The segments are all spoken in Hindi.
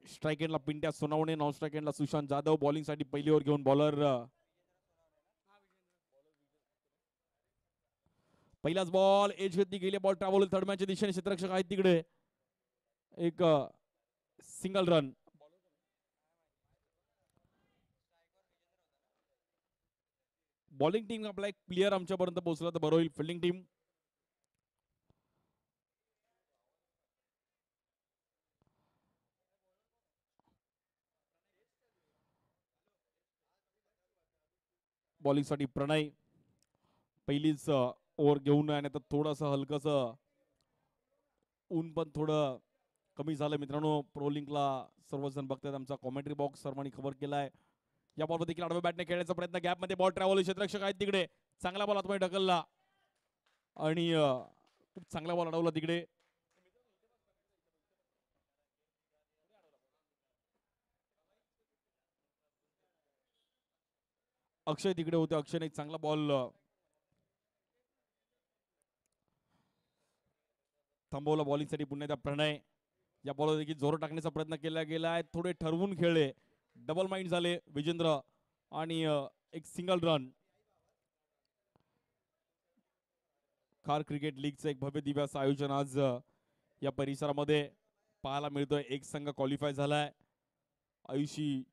स्ट्राइक एंडला पिंट्या सोनावणे, नॉन स्ट्राइक एंडला सुशांत जाधव. बॉलिंग साठी पहिली ओव्हर घेऊन बॉलर पहिलाच बॉल एज घेतली गेली. बॉल ट्रॅव्हल थर्ड मॅनच्या दिशेने. क्षेत्ररक्षक आहेत तिकडे. एक सिंगल रन. बॉलिंग टीम आपला एक प्लेअर आमच्यापर्यंत पोहोचला तर बरं होईल. फिल्डिंग टीम बॉलिंग साठी प्रणय. पहिलीच ओव्हर घेऊन आणि आता थोडंसं हलकस ऊन पण थोडं कमी झालं मित्रांनो. प्रो लिंकला सर्वजण बघतात. आमचा कॉमेंट्री बॉक्स सर्वांनी खबर केलाय. या बॉलवर देखील आडव्या बॅटने खेळण्याचा प्रयत्न. गॅपमध्ये बॉल ट्रॅव्हल. क्षेत्ररक्षक आहेत तिकडे. चांगला बॉल आतमध्ये ढकलला आणि खूप चांगला बॉल अडवला तिकडे. अक्षय तिकडे होते. अक्षयने एक चांगला बॉल थांबवला. बॉलिंगसाठी पुन्हा एकदा प्रणय. या बॉलवर देखील जोर टाकण्याचा प्रयत्न केला गेलाय. थोडे ठरवून खेळले. डबल माइंड झाले विजेंद्र आणि एक सिंगल रन. खार क्रिकेट लीगचं एक भव्य दिव्य असं आयोजन आज या परिसरामध्ये पाहायला मिळतोय. एक संघ क्वालिफाय झालाय. आयुषी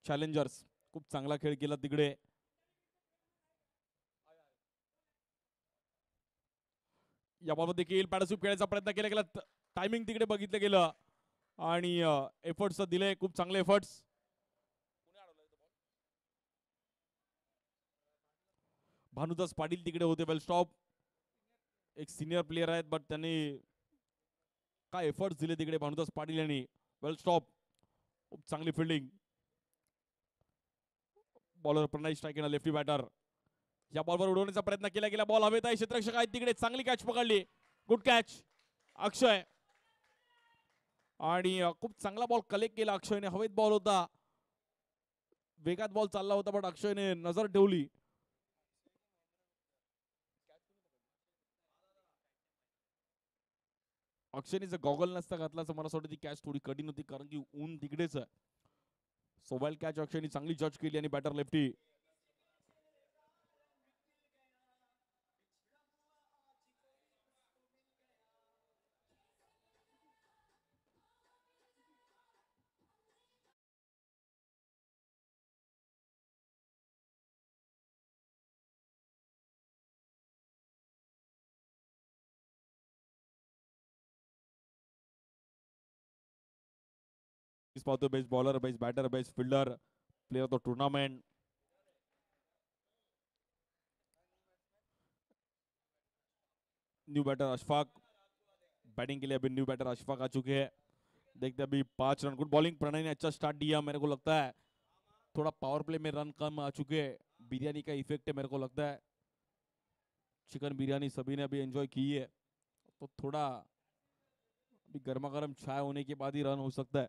चॅलेंजर्स खूप चांगला खेळ केला तिकडे. या बॉलवर देखील पॅरासूट खेळायचा प्रयत्न केला गेला. टायमिंग तिकडे बघितलं गेलं आणि एफर्ट्स दिले. खूप चांगले एफर्ट्स. भानुदास पाटील तिकडे होते. Well stop. एक सिनियर प्लेअर आहेत बट त्यांनी काय एफर्ट्स दिले तिकडे भानुदास पाटील यांनी. Well stop. खूप चांगली fielding. Bowler Pranay strike lefty batter. या बॉलवर उडवण्याचा प्रयत्न केला गेला. बॉल हवेत आहे. क्षेत्ररक्षक आहेत तिकडे. चांगली कॅच पकडली. Good catch Akshay. आणि खूप चांगला बॉल कलेक्ट केला अक्षयने. हवेत बॉल होता. वेगात बॉल चालला होता पण अक्षयने नजर ठेवली. अक्षयने जर गॉगल नसता घातला तर मला असं वाटतं ती कॅच थोडी कठीण होती कारण की ऊन तिकडेच आहे. सोबाईल कॅच अक्षयने चांगली जज केली आणि बॅटर लेफ्टी. पाहतो best bowler, best batter, best fielder, player of the tournament. New batter Ashfaq batting के लिए. अभी न्यू बैटर अशफाक आ चुके हैं. देखते अभी 5 रन. Good bowling. प्रणय ने अच्छा स्टार्ट दिया. मेरे को लगता है थोड़ा पावर प्ले में रन कम आ चुके हैं. बिरयानी का इफेक्ट है मेरे को लगता है. चिकन बिरयानी सभी ने अभी एंजॉय की है तो थोड़ा अभी गर्मा गर्म चाय होने के बाद ही रन हो सकता है.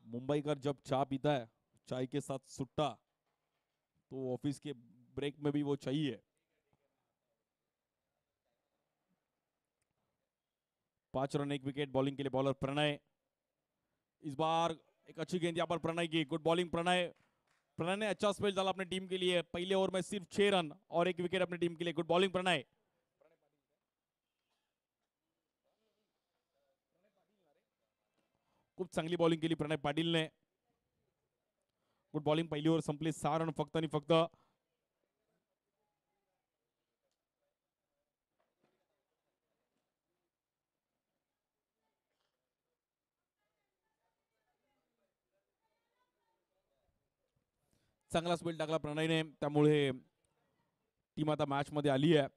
मुंबई का जब चाय पीता है चाय के साथ सुट्टा तो ऑफिस के ब्रेक में भी वो चाहिए. 5 रन 1 विकेट. बॉलिंग के लिए बॉलर प्रणय. इस बार एक अच्छी गेंद यहाँ पर प्रणय की. Good bowling Pranay. प्रणय ने अच्छा स्पेल डाला अपनी टीम के लिए. पहले ओवर में सिर्फ 6 रन और 1 विकेट अपनी टीम के लिए. Good bowling Pranay. खूप चांगली बॉलिंग केली प्रणय पाटीलने. Good bowling. पहिली ओव्हर संपली. 6 रन फक्त आणि फक्त. चांगला स्पेल टाकला प्रणयने त्यामुळे टीम आता मॅच मध्ये आली आहे.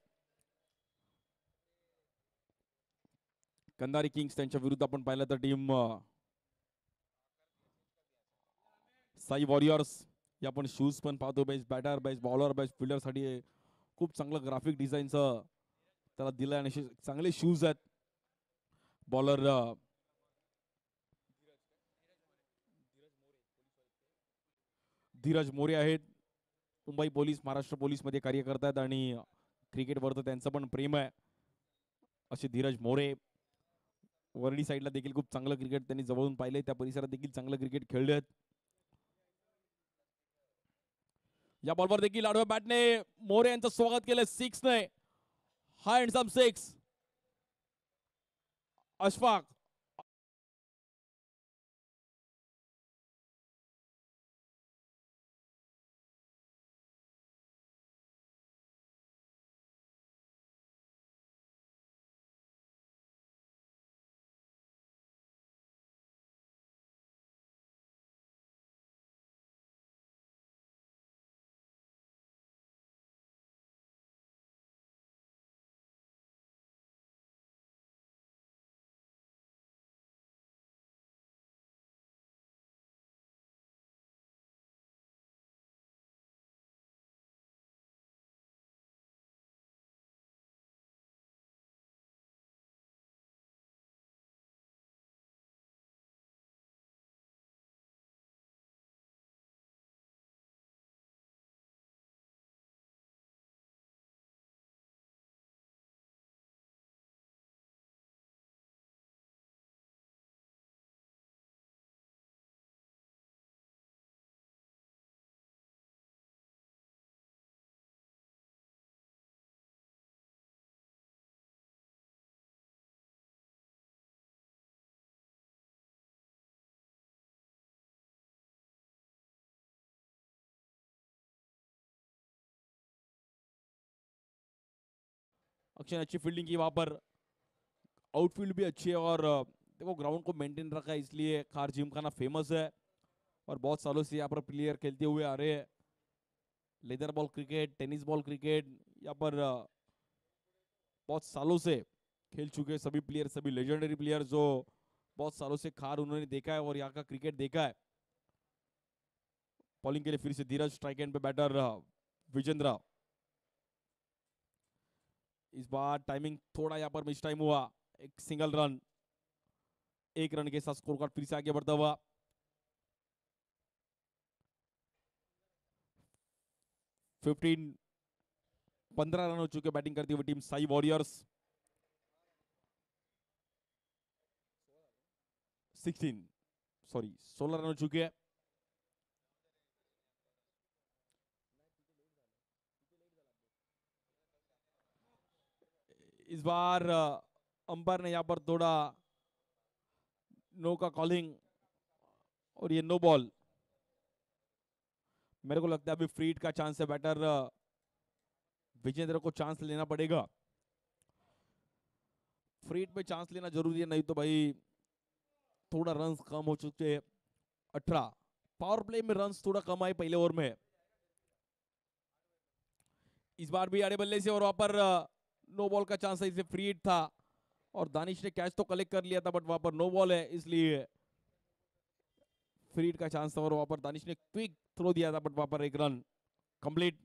कंधारी किंग्स त्यांच्या विरुद्ध आपण पाहिलं तर टीम साई वॉरियर्स. या आपण शूज पण पाहतो. Best batter, best bowler, best fielder साठी खूप चांगलं ग्राफिक डिझाईनचं त्याला दिलं आणि चांगले शूज आहेत. बॉलर धीरज मोरे आहेत. मुंबई पोलीस, महाराष्ट्र पोलीस मध्ये कार्य करतात आणि क्रिकेटवर तर त्यांचं पण प्रेम आहे. असे धीरज मोरे. वरडी साईडला देखील खूप चांगलं क्रिकेट त्यांनी जवळून पाहिलंय. त्या परिसरात देखील चांगलं क्रिकेट खेळले आहेत. या बॉलवर देखील आडव्या बॅटने मोरे यांचं स्वागत केलं 6 ने. हाय हँडसम 6. अशफाक अक्षय अच्छी फील्डिंग की वहां पर. आउटफील्ड भी अच्छी है और देखो ग्राउंड को मेंटेन रखा है, इसलिए खार जिमखाना फेमस है और बहुत सालों से यहाँ पर प्लेयर खेलते हुए आ रहे हैं. Leather ball cricket, tennis ball cricket, यहाँ पर बहुत सालों से खेल चुके सभी प्लेयर, सभी लेजेंडरी प्लेयर जो बहुत सालों से खार उन्होंने देखा है और यहाँ का क्रिकेट देखा है. बॉलिंग के लिए फिर से धीरज, स्ट्राइक एंड पे बैटर विजेंद्र. इस बार टाइमिंग थोड़ा यहाँ पर मिस टाइम हुआ. एक सिंगल रन, 1 रन के साथ स्कोर कार्ड फिर से आगे बढ़ता हुआ. 15 रन हो चुके बैटिंग करती हुई टीम साई वॉरियर्स. 16 रन हो चुके हैं. इस बार अंपायर ने यहाँ पर थोड़ा नो का कॉलिंग और ये नो बॉल. मेरे को लगता है अभी फ्री हिट का चांस है. बैटर विजेंद्र को चांस लेना पड़ेगा. फ्री हिट पे चांस लेना जरूरी है, नहीं तो भाई थोड़ा रन्स कम हो चुके हैं. 18. पावर प्ले में रन्स थोड़ा कम आए पहले ओवर में. इस बार भी आड़े बल्ले से और वहां पर नो बॉल का चांस है, इसे फ्री हिट था और दानिश ने कैच तो कलेक्ट कर लिया था, बट वहां पर नो बॉल है इसलिए फ्री हिट का चांस था और वहां पर दानिश ने क्विक थ्रो दिया था, बट वहां पर 1 run complete.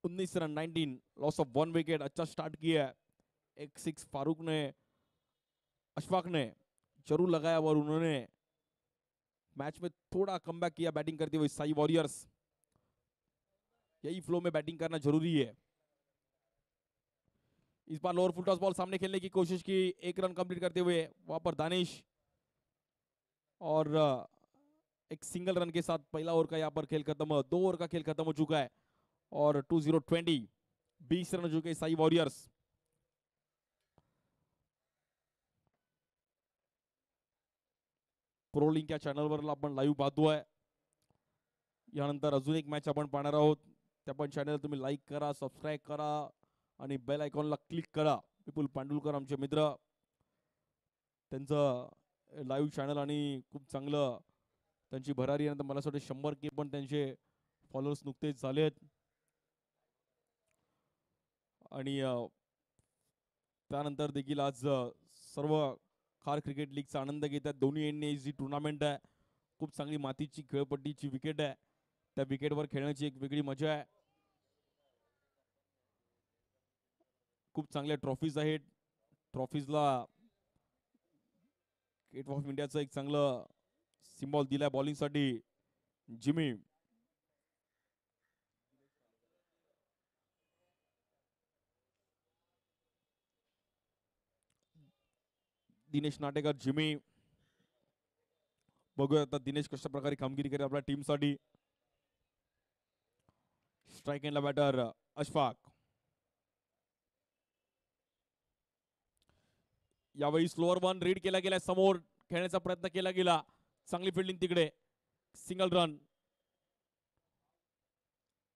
19 run 19, loss of 1 wicket. अच्छा स्टार्ट किया है. एक 6 फारूक ने, अशफाक ने जरूर लगाया और उन्होंने मैच में थोड़ा कमबैक किया बैटिंग करते हुए साई वॉरियर्स. यही फ्लो में बैटिंग करना जरूरी है. इस बार लोअर फुल टॉस बॉल सामने खेलने की कोशिश की, 1 रन कंप्लीट करते हुए वहां पर दानिश और एक सिंगल रन के साथ पहला ओवर का यहाँ पर खेल खत्म. 2 ओवर का खेल खत्म हो चुका है और 20 20 रन हो चुके साई वॉरियर्स. प्रो लिंक या चॅनलवर आपण लाईव्ह पाहतोय. यानंतर अजून एक मॅच आपण पाहणार आहोत. त्या पण चॅनल तुम्ही लाईक करा, सबस्क्राईब करा आणि बेल आयकॉनला क्लिक करा. विपुल पांडुलकर आमचे मित्र, त्यांचं लाईव्ह चॅनल आणि खूप चांगलं त्यांची भरारी आहे. मला असं वाटतं 100K पण त्यांचे फॉलोअर्स नुकतेच झालेत आणि त्यानंतर देखील आज सर्व खार क्रिकेट लीगचा आनंद घेतात. दोन्ही एंडने जी टुर्नामेंट आहे, खूप चांगली मातीची खेळपट्टीची विकेट आहे. त्या विकेटवर खेळण्याची एक वेगळी मजा आहे. खूप चांगल्या ट्रॉफीज आहेत. ट्रॉफीजला गेट ऑफ इंडियाचं एक चांगलं सिम्बॉल दिलाय बॉलिंगसाठी जिमी. दिनेश नाटेकर जिमी. बघूया आता दिनेश कशा प्रकारे कामगिरी करेल आपल्या टीमसाठी. स्ट्राईक एंडला बॅटर अशफाक. यावेळी स्लोअर वन रीड केला गेला, समोर खेळण्याचा प्रयत्न केला गेला. चांगली फिल्डिंग तिकडे, सिंगल रन.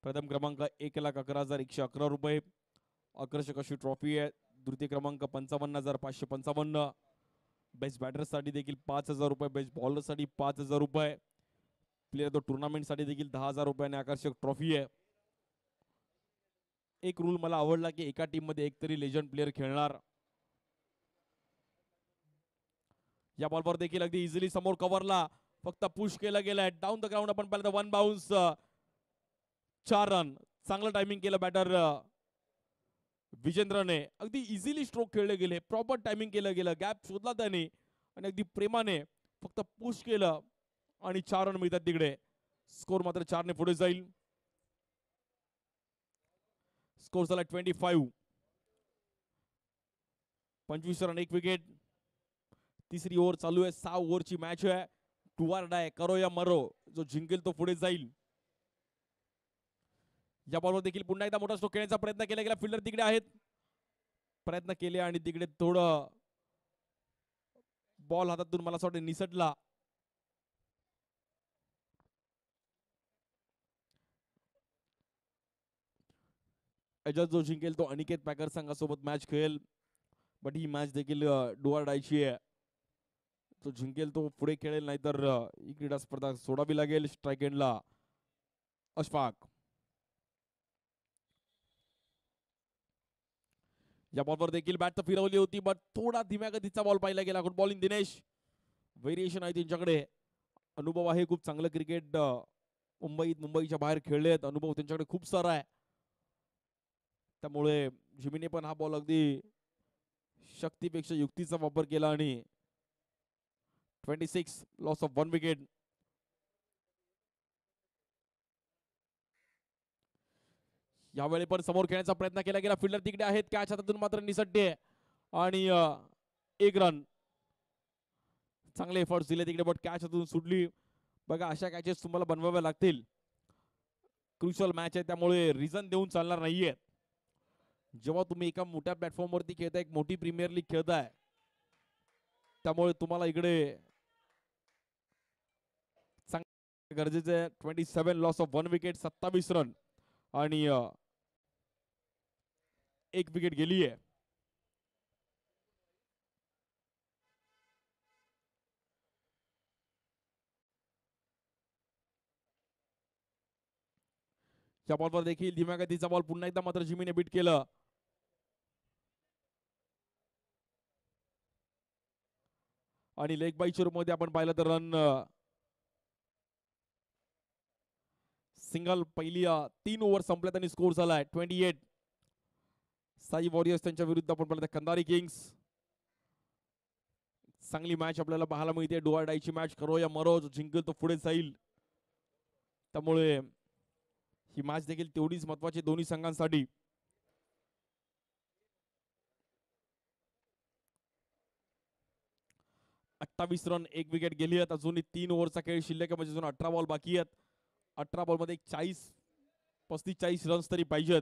प्रथम क्रमांक 1,11,111 रुपये. आकर्षक अशी ट्रॉफी आहे. द्वितीय क्रमांक 55,555. बेस्ट बॅटरसाठी देखील 5,000 रुपये. बेस्ट बॉलरसाठी 5,000 रुपये. प्लेयर तो टुर्नामेंटसाठी देखील 10,000 रुपयाने आकर्षक ट्रॉफी आहे. एक रूल मला आवडला की एका टीम मध्ये एक तरी लेजंड प्लेयर खेळणार. या बॉलवर देखील अगदी इझिली समोर कव्हरला फक्त पुश केला गेलाय. डाऊन द ग्राउंड आपण पाहिलं तर वन बाउन्स, 4 रन. चांगलं टायमिंग केलं बॅटर विजेंद्रने. अगदी इझिली स्ट्रोक खेळले गेले, प्रॉपर टायमिंग केलं गेलं. गॅप शोधला त्याने आणि अगदी प्रेमाने फक्त पुश केलं आणि 4 रन मिळतात तिकडे. स्कोर मात्र 4 ने पुढे जाईल. स्कोर झाला 25. 25 रन 1 विकेट. तिसरी ओव्हर चालू आहे. 6 ओव्हरची मॅच आहे. टू आर डाय, करो या मरो. जो जिंकेल तो पुढे जाईल. या बॉलवर देखील पुन्हा एकदा मोठा स्ट्रोक खेळण्याचा प्रयत्न केला गेला. फिल्डर तिकडे आहेत, प्रयत्न केले आणि तिकडे थोडं बॉल हातातून मला असं वाटतं निसटला. याच्यात जो जिंकेल तो अनिकेत पॅकर संघासोबत मॅच खेळेल. बट ही मॅच देखील डू ऑर डायची आहे. तो जिंकेल तो पुढे खेळेल, नाहीतर ही क्रीडा स्पर्धा सोडावी लागेल. स्ट्राईक एंडला अशफाक. या बॉलवर देखील बॅट तर फिरवली होती, बट थोडा धीम्या गतीचा बॉल पाहिला गेला. Good bowling Dinesh. व्हेरिएशन आहे त्यांच्याकडे, अनुभव आहे खूप. चांगलं क्रिकेट मुंबईच्या बाहेर खेळलेत, अनुभव त्यांच्याकडे खूप सारा आहे. त्यामुळे जिमीने पण हा बॉल अगदी शक्तीपेक्षा युक्तीचा वापर केला आणि 26 लॉस ऑफ 1 विकेट. यावेळी पण समोर खेळण्याचा प्रयत्न केला गेला. फिल्डर तिकडे आहेत, कॅच हातातून मात्र निसटते आणि 1 रन. चांगले एफर्ट्स दिले तिकडे, बट कॅच हातातून सुटली. बघा, अशा कॅचेस तुम्हाला बनवाव्या लागतील. क्रुशियल मॅच आहे, त्यामुळे रिझन देऊन चालणार नाहीये. जेव्हा तुम्ही एका मोठ्या प्लॅटफॉर्मवरती खेळताय, एक मोठी प्रीमियर लीग खेळताय, त्यामुळे तुम्हाला इकडे गरजेचं आहे. 27 लॉस ऑफ 1 विकेट, 27 रन आणि 1 विकेट गेली आहे. या बॉलवर देखील धीम्या गतीचा बॉल पुन्हा एकदा मात्र जिमीने बीट केलं. आणि लेग बाय मध्ये आपण पाहिलं तर रन सिंगल. पहिली 3 ओव्हर संपल्यात आणि स्कोर झालाय 28. साई वॉरियर्स त्यांच्या विरुद्ध आपण पाहिलं तर कंधारी किंग्स. चांगली मॅच आपल्याला पाहायला मिळते. डू ऑर डायची मॅच, करो या मरो. जो जिंकेल तो पुढे जाईल. त्यामुळे ही मॅच देखील तेवढीच महत्वाची दोन्ही संघांसाठी. अठ्ठावीस रन 1 विकेट गेली आहेत. अजूनही 3 ओव्हरचा खेळ शिल्लक आहे, म्हणजे अजून 18 बॉल बाकी आहेत. 18 बॉल मध्ये 35-40 रन्स तरी पाहिजेत.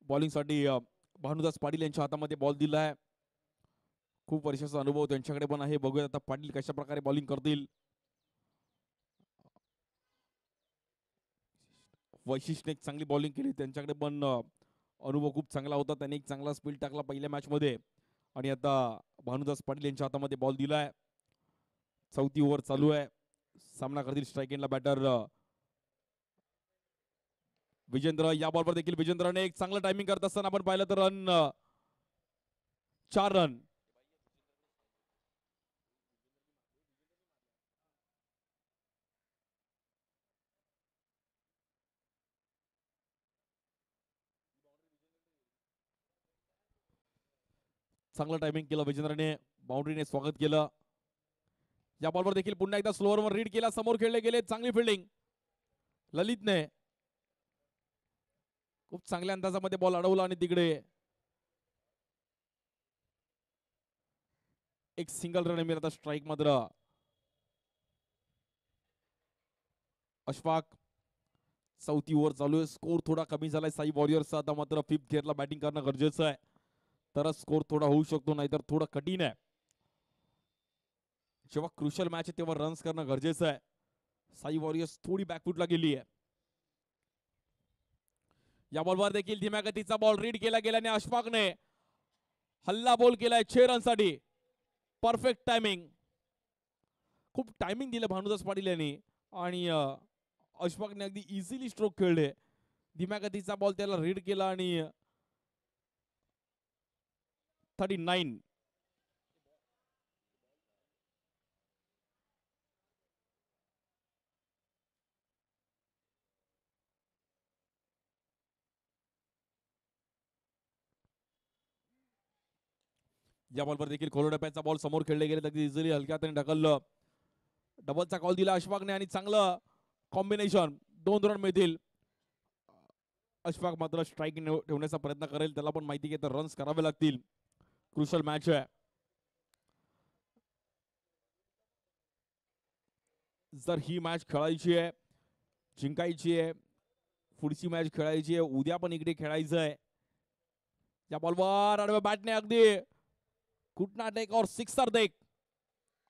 बॉलिंगसाठी भानुदास पाटील यांच्या हातामध्ये बॉल दिलाय. खूप वर्षाचा अनुभव त्यांच्याकडे पण आहे. बघूया आता पाटील कशा प्रकारे बॉलिंग करतील. वैशिष्ट्य एक चांगली बॉलिंग केली, त्यांच्याकडे पण अनुभव खूप चांगला होता. त्यांनी एक चांगला स्पीड टाकला पहिल्या मॅच मध्ये आणि आता भानुदास पाटील यांच्या हातामध्ये बॉल दिलाय. चौथी ओव्हर चालू आहे. सामना करतील स्ट्राईक एंडला बॅटर विजेंद्र. या बॉलवर देखील विजेंद्रने एक चांगलं टायमिंग करत असताना आपण पाहिलं तर रन 4 रन. चांगलं टायमिंग केलं विजेंद्रने. बाउंड्रीने स्वागत केलं. या बॉलवर देखील पुन्हा एकदा स्लोअरवर रीड केला. समोर खेळले गेले. चांगली फिल्डिंग ललितने. खूप चांगल्या अंदाजामध्ये बॉल अडवला आणि तिकडे एक सिंगल रन मिळत. स्ट्राईक मात्र अशफाक. चौथी ओव्हर चालू आहे. स्कोर थोडा कमी झालाय साई वॉरियर्सचा. आता मात्र 5th गेअरला बॅटिंग करणं गरजेचं आहे, तरच स्कोर थोडा होऊ शकतो, नाहीतर थोडं कठीण आहे. जेव्हा क्रुशल मॅच आहे तेव्हा रन्स करणं गरजेचं आहे. साई वॉरियर्स थोडी बॅकफुटला गेली आहे. या बॉलवर देखील धीम्या गतीचा बॉल रीड केला गेल्याने अशफाकने हल्ला बॉल केलाय 6 रनसाठी. Perfect timing. खूप टायमिंग दिलं भानुदास पाटील यांनी आणि अशफाकने अगदी इझिली स्ट्रोक खेळले. धीम्या गतीचा बॉल त्याला रीड केला आणि 39. या बॉलवर देखील खोलोडप्याचा बॉल समोर खेळले गेले. अगदी इझिली हलक्या हाताने ढकललं. डबलचा कॉल दिला अशफाकने आणि चांगलं कॉम्बिनेशन. 2 रन मिळतील. अशफाक मात्र स्ट्राईक ठेवण्याचा प्रयत्न करेल. त्याला पण माहिती घेतं रन्स करावे लागतील. क्रुशल मॅच आहे. जर ही मॅच खेळायची आहे, जिंकायची आहे, पुढची मॅच खेळायची आहे, उद्या पण इकडे खेळायचं आहे. या बॉलवर आडव्या बॅटने अगदी कुठना टेक और सिक्सर देख.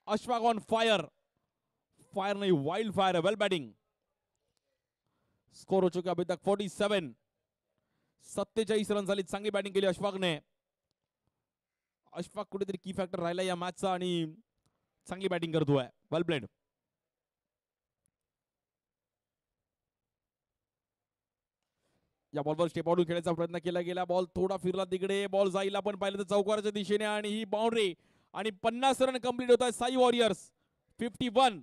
Ashfaq on fire. फायर नहीं, वाइल्ड फायर है. Well batting. स्कोर हो चुका अभी तक 47. 47 रन झाली. चांगली बॅटिंग केली अशफाकने. अशफाक कुठेतरी की फॅक्टर राहिला या मॅचचा आणि चांगली बॅटिंग करतोय. Well played. या बॉलवर स्टेप आउट खेळायचा प्रयत्न केला गेला. बॉल थोडा फिरला तिकडे. बॉल जाईल आपण पाहिलं तर चौकाराच्या दिशेने आणि ही बाउंड्री आणि 50 रन कंप्लीट होत आहे साई वॉरियर्स. 51.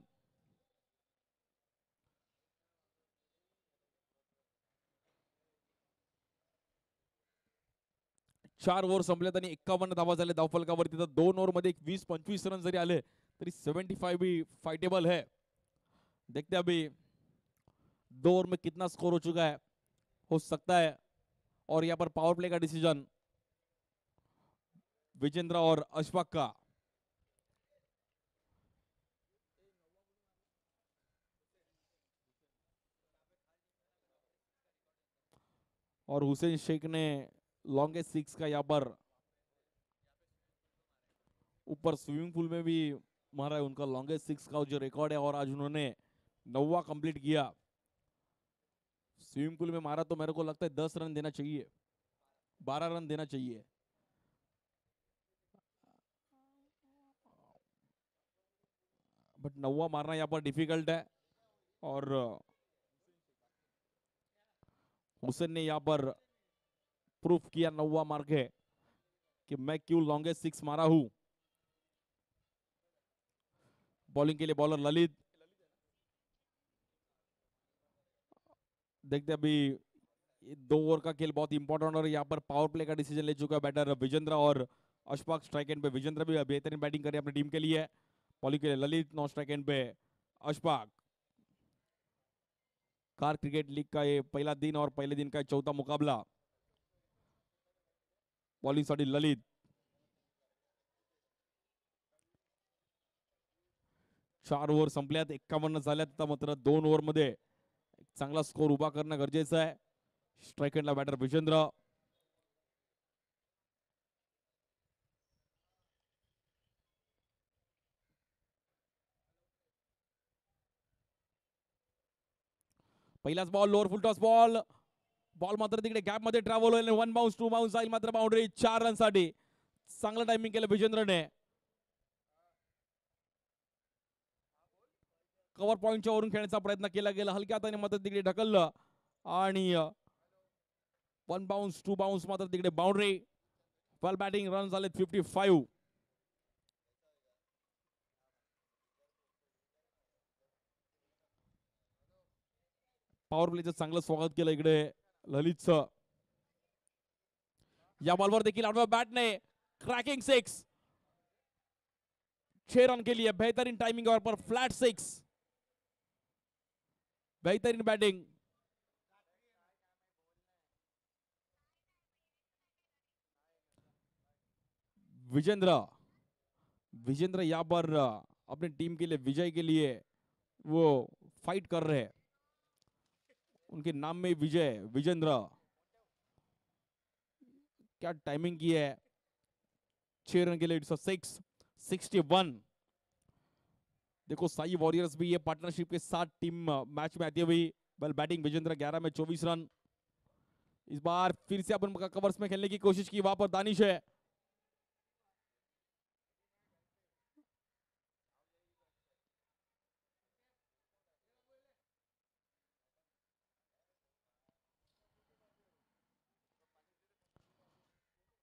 4 ओव्हर संपल्यात आणि 51 धावा झाले धावफलकावरती. तर 2 ओव्हर मध्ये 20-25 रन जरी आले तरी 75 भी फाइटेबल है. देखते अभी 2 ओवर में कितना स्कोर हो चुका है. हो सकता है और यहाँ पर पावर प्ले का डिसीजन विजेंद्र और अशफाक का. और हुसैन शेख ने लॉन्गेस्ट 6 का यहाँ पर ऊपर स्विमिंग पूल में भी मारा है. उनका लॉन्गेस्ट 6 का जो रिकॉर्ड है और आज उन्होंने 9वां कंप्लीट किया. स्विमिंग पूल में मारा तो मेरे को लगता है 10 रन देना चाहिए, 12 रन देना चाहिए. बट 9वां मारना यहाँ पर डिफिकल्ट है और हुसैन ने यहाँ पर प्रूफ किया 9वां मार के कि मैं क्यों लॉन्गेस्ट 6 मारा हूं. बॉलिंग के लिए बॉलर ललित. देखते अभी 2 ओवर का खेल बहुत इंपॉर्टेंट और यहाँ पर पावर प्ले का डिसीजन ले चुका है बैटर विजेंद्र और अशफाक. स्ट्राइक एंड पे विजेंद्र भी बेहतरीन बैटिंग करी अपनी टीम के लिए. बॉलिंग के लिए ललित. नॉन स्ट्राइक एंड पे अशफाक. कार क्रिकेट लीग का ये पहला दिन और पहले दिन का 4था मुकाबला. बॉलिंग साठी ललित. 4 ओव्हर संपल्यात. 51 झाल्यात. आता मात्र 2 ओव्हर मध्ये चांगला स्कोर उभा करणं गरजेचं आहे. स्ट्राइक एंडला बॅटर विजेंद्र. पहिलाच ball lower full toss ball. Ball मात्र तिकडे गॅप मध्ये ट्रॅव्हल होईल. 1 बाउन्स 2 बाउन्स जाईल मात्र बाउंड्री. 4 रन साठी चांगलं टायमिंग केलं विजेंद्रने. कव्हर पॉइंटच्या वरून खेळण्याचा प्रयत्न केला गेला, हलक्या हाताने मात्र तिकडे ढकललं आणि 1 बाउन्स 2 बाउन्स मात्र तिकडे बाउंड्री. वेल बॅटिंग, रन झाले 55. पॉवर प्लेचं चांगलं स्वागत केलं इकडे ललितचं. या बॉलवर देखील आडव्या बॅटने क्रॅकिंग 6. 6 रन के लिए बेहतरीन टाइमिंग और पर फ्लैट 6. बेहतरीन बैटिंग. विजेंद्र यहाँ पर अपनी टीम के लिए विजय के लिए वो फाइट कर रहे हैं. उनके नाम में विजय. विजेंद्र क्या टाइमिंग की है. 6 रन के लिए इट्स 61. देखो साई वॉरियर्स भी ये पार्टनरशिप के साथ टीम मैच में आती हुई. वेल बैटिंग विजेंद्र 11 में 24 रन. इस बार फिर से अपन कवर्स में खेलने की कोशिश की, वहां पर दानिश है.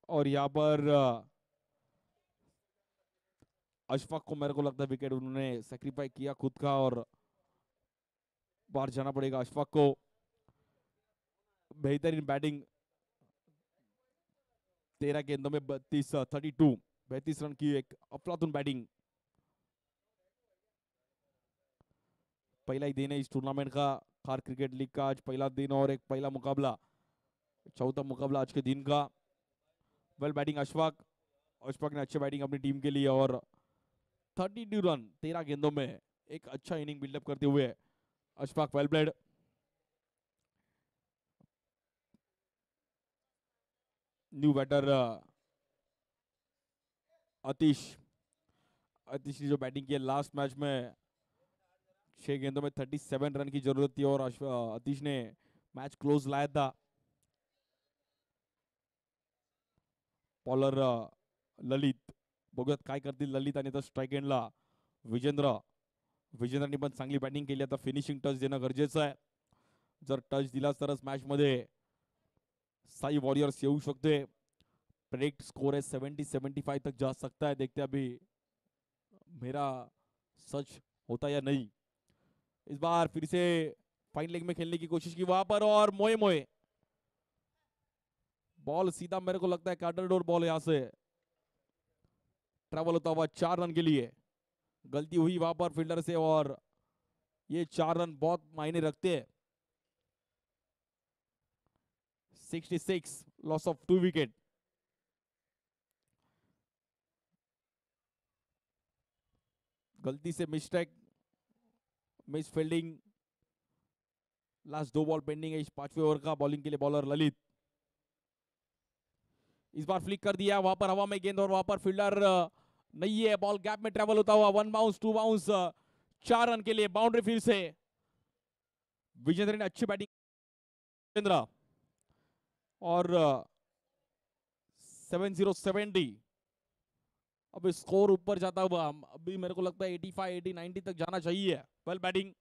और यहाँ पर अशफाक को मेरे को लगता है विकेट उन्होंने सेक्रीफाई किया खुद का और बाहर जाना पड़ेगा अशफाक को. बेहतरीन बैटिंग. 13 गेंदों में 32 रन की एक अफलातून बैटिंग. पहला ही दिन है इस टूर्नामेंट का, खार क्रिकेट लीग का. आज पहला दिन और एक पहला मुकाबला, चौथा मुकाबला आज के दिन का. Well batting Ashfaq. अशफाक ने अच्छी बैटिंग अपनी टीम के लिए और 32 रन 13 गेंदों में एक अच्छा इनिंग बिल्डअप करते हुए Ashfaq well played. New batter Atish. Atish ने जो बैटिंग की है लास्ट मैच में 6 गेंदों में 37 रन की जरूरत थी और अतीश ने मैच क्लोज लाया था. बॉलर ललित. बघूयात काय करतील ललित. आणि तर स्ट्राइक एंडला विजेंद्रने पण चांगली बॅटिंग केली. आता फिनिशिंग टच देणं गरजेचं आहे. जर टच दिला तरच मॅच मध्ये साई वॉरियर्स येऊ शकते. प्रेडिक्ट स्कोर है 70-75 तक जा सकता है. देखते अभी मेरा सच होता या नहीं. इस बार फिर से फाइन लेग में खेलने की कोशिश की वहां पर और मोए बॉल सीधा मेरे को लगता है कार्टर डोर बॉल यहां से ट्रेवल होता हुआ 4 रन के लिए. गलती हुई वहां पर फील्डर से और ये 4 रन बहुत मायने रखते हैं. 66 लॉस ऑफ 2 विकेट. गलती से mistake, miss fielding. Last 2 ball pending है इस 5वें ओवर का. बॉलिंग के लिए बॉलर ललित. इस बार फ्लिक कर दिया वहां पर हवा में गेंद और वहां पर फील्डर नहीं है. बॉल गैप में ट्रेवल होता हुआ 1 बाउंस 2 बाउंस 4 रन के लिए बाउंड्री. फिर से विजेंद्र ने अच्छी बैटिंग. विजेंद्र और 70-70. अब स्कोर ऊपर जाता हुआ अभी मेरे को लगता है 85 80 90 तक जाना चाहिए. Well batting.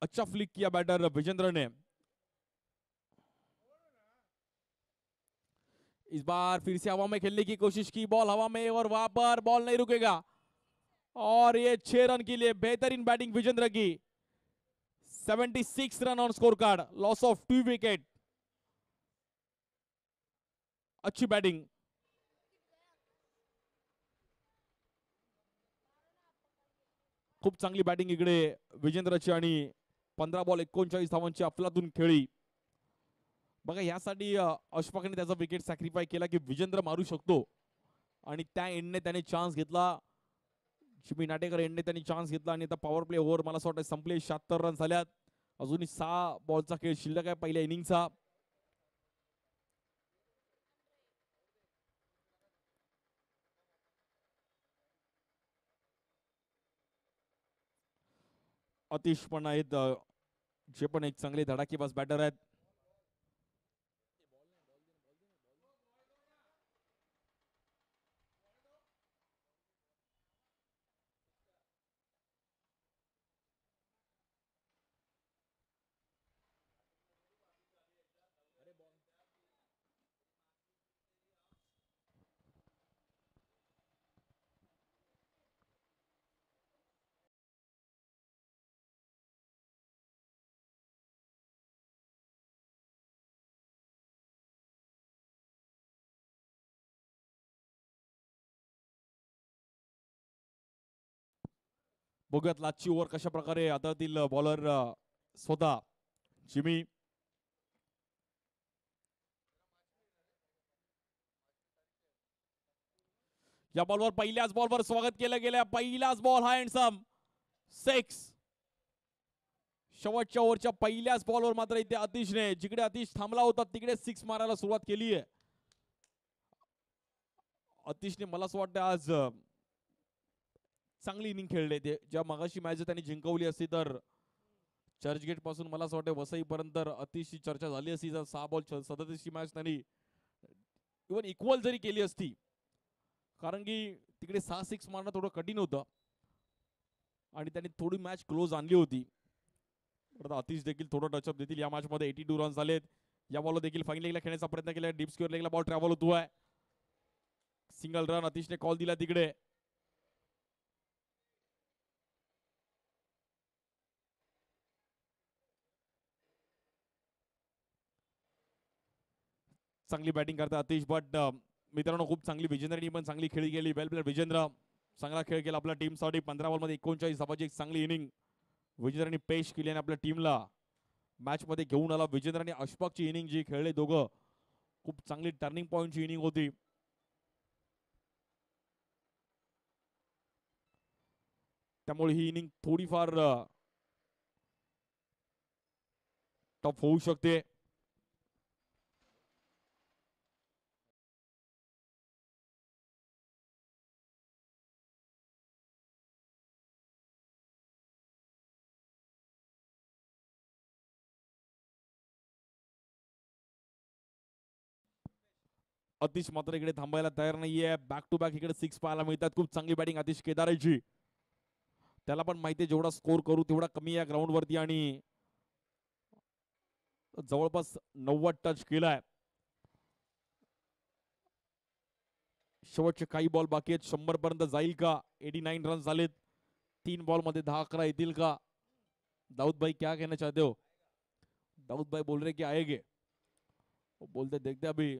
अच्छा फ्लिक किया बैटर विजेंद्र ने. इस बार फिर से हवा में खेलने की कोशिश की. बॉल हवा में और वहां पर बॉल नहीं रुकेगा और ये 6 रन के लिए बेहतरीन बैटिंग विजेंद्र की. 76 run on score card. Loss of 2 wicket. अच्छी बैटिंग. खूप चांगली बॅटिंग इकडे विजेंद्रची आणि 15 बॉल 39 धावांची अफलातून खेळी. बघा यासाठी अशफाकने त्याचा विकेट सॅक्रिफाय केला की विजेंद्र मारू शकतो आणि त्या एंडने त्याने चान्स घेतला. चिमी नाटेकर एंडने त्यांनी चान्स घेतला आणि आता पॉवर प्ले ओव्हर मला असं वाटतं संपले. 76 रन झाल्यात. अजूनही 6 बॉलचा खेळ शिल्लक आहे पहिल्या इनिंगचा. अतिश पण आहेत जे पण एक चांगले धडाकेबाज बॅटर आहेत. बघूयात लास्टची ओव्हर कशा प्रकारे हाताळतील बॉलर स्वतः जिमी. या बॉलवर पहिल्याच बॉलवर स्वागत केलं गेलं. पहिलाच बॉल हा हँडसम 6. शेवटच्या ओव्हरच्या पहिल्याच बॉलवर मात्र इथे आतिशने, जिकडे आतिश थांबला होता तिकडे 6 मारायला सुरुवात केली आहे. आतिशने मला असं वाटतं आज चांगली इनिंग खेळले. ते ज्या मगाशी मॅच त्यांनी जिंकवली असती तर चर्चगेट पासून मला असं वाटतं वसईपर्यंत अतिशय चर्चा झाली असती. जर 6 बॉल 37 मॅच त्यांनी इव्हन इक्वल जरी केली असती, कारण की तिकडे 6-6 मारणं थोडं कठीण होतं आणि त्यांनी थोडी मॅच क्लोज आणली होती. आतिश देखील थोडं टचअप देतील. या मॅच मध्ये 82 रन्स झालेत. या बॉल देखील फाईन लेगला खेळण्याचा प्रयत्न केला. डीप स्क्वेअर लेगला बॉल ट्रॅव्हल होतोय. सिंगल रन आतिशने कॉल दिला तिकडे. चांगली बॅटिंग करता आतिश, बट मित्रांनो खूप चांगली विजेंद्रनी पण चांगली खेळी गेली. वेल प्लेड विजेंद्र, चांगला खेळ केला आपल्या टीमसाठी. 15 बॉलमध्ये 39 धावांची एक चांगली इनिंग विजेंद्रनी पेश केली आणि आपल्या टीमला मॅच मध्ये घेऊन आला. विजेंद्र आणि अशफाकची इनिंग जी खेळले दोघं, खूप चांगली टर्निंग पॉइंटची इनिंग होती. त्यामुळे ही इनिंग थोडीफार टफ होऊ शकते. आतिश मात्र इकडे थांबायला तयार नाहीये. बॅक टू बॅक इकडे 6 पाहायला मिळतात. खूप चांगली बॅटिंग आतिश केदारेची. त्याला पण माहिती आहे जेवढा स्कोर करू तेवढा कमी या ग्राउंड वरती, आणि जवळपास 90 टच केलाय. शेवटचे काही बॉल बाकी आहेत. 100 पर्यंत जाईल का? 89 रन झालेत. 3 बॉल मध्ये 10-11 येतील का? दाऊद भाई क्या कहना चाहते हो? दाऊद भाई बोल रहे कि आएंगे. बोलते देखते अभी.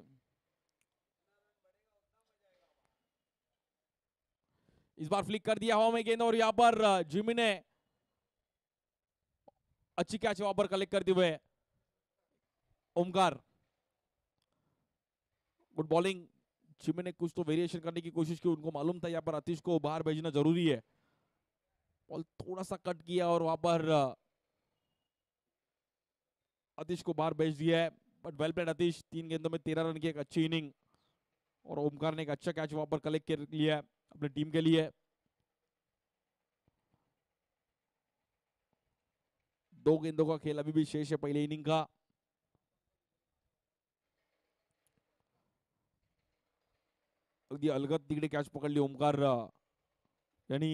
इस बार फ्लिक कर दिया हवा में गेंद और यहाँ पर जिमी ने अच्छी कैच वहां पर कलेक्ट करते हुए ओमकार. Good bowling. जिमी ने कुछ तो वेरिएशन करने की कोशिश की. उनको मालूम था यहाँ पर आतिश को बाहर भेजना जरूरी है. बॉल थोड़ा सा कट किया और वहां पर आतिश को बाहर भेज दिया है. बट वेल प्लेड आतिश. 3 गेंदों में 13 रन की एक अच्छी इनिंग, और ओमकार ने एक अच्छा कैच वहां पर कलेक्ट कर लिया अपनी टीम के लिए. 2 गेंदों का खेल अभी भी शेष है पहले इनिंग का. अगदी अलगद तिकडे कॅच पकडली ओमकार यांनी.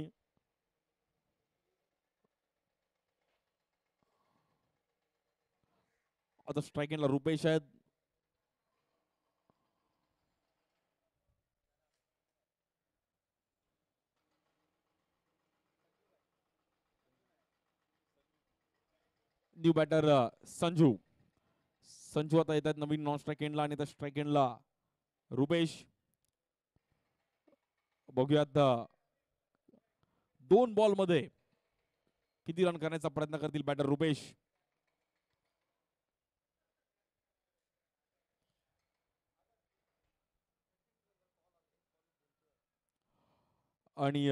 आता स्ट्राइक एंडला रुपेश आहेत. New batter Sanju. संजू आता येतात नवीन नॉन स्ट्राइक एंडला, आणि त्या स्ट्राइक एंडला रुपेश. बघूयात 2 बॉल मध्ये किती रन करण्याचा प्रयत्न करतील बॅटर रुपेश. आणि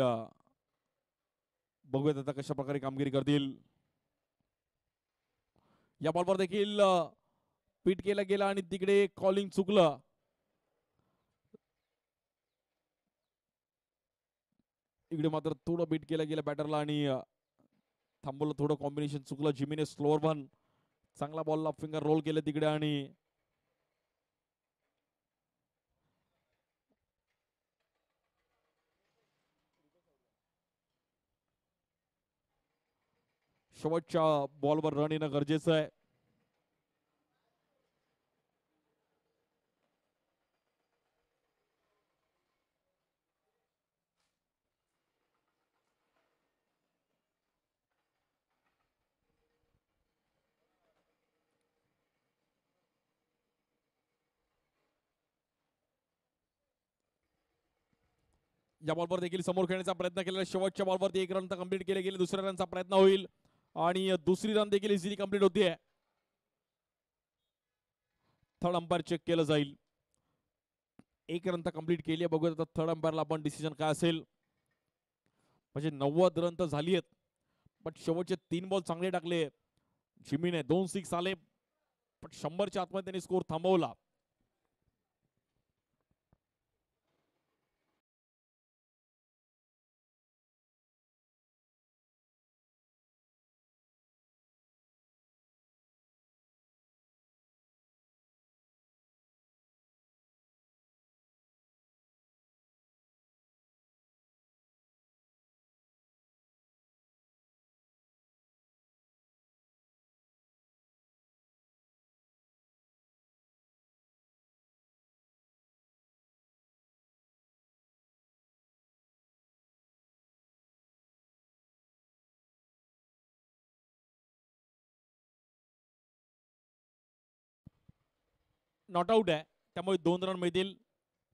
बघूयात आता कशा प्रकारे कामगिरी करतील. या बॉलवर देखील पीट केला गेला आणि तिकडे कॉलिंग चुकलं. इकडे मात्र थोडं बीट केलं गेलं बॅटरला आणि थांबवलं. थोडं कॉम्बिनेशन चुकलं. जिमीने स्लोअर वन चांगला बॉलला फिंगर रोल केले तिकडे, आणि शेवटच्या बॉलवर रन येणं गरजेचं आहे. या बॉलवर देखील समोर खेळण्याचा प्रयत्न केलेला, शेवटच्या बॉलवरती 1 रन तर कंप्लीट केले गेले. दुसऱ्या रनचा प्रयत्न होईल आणि दुसरी रन देखील इझिली कंप्लीट होतीये. थर्ड अंपायर चेक केलं जाईल. 1 रन तर कंप्लीट केली आहे. बघूया आता थर्ड अंपायरला आपण डिसिजन काय असेल. म्हणजे 90 रन तर झाली आहेत, पण शेवटचे 3 बॉल चांगले टाकले जिमीने. 2 सिक्स आले, पण 100च्या आतमध्ये त्यांनी स्कोर थांबवला. नॉट आउट आहे, त्यामुळे 2 रन मिळतील.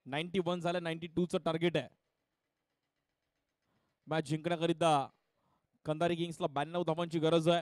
91 झालं, 92चं टार्गेट आहे. मॅच जिंकण्याकरिता कंधारी किंग्सला 92 धावांची गरज आहे.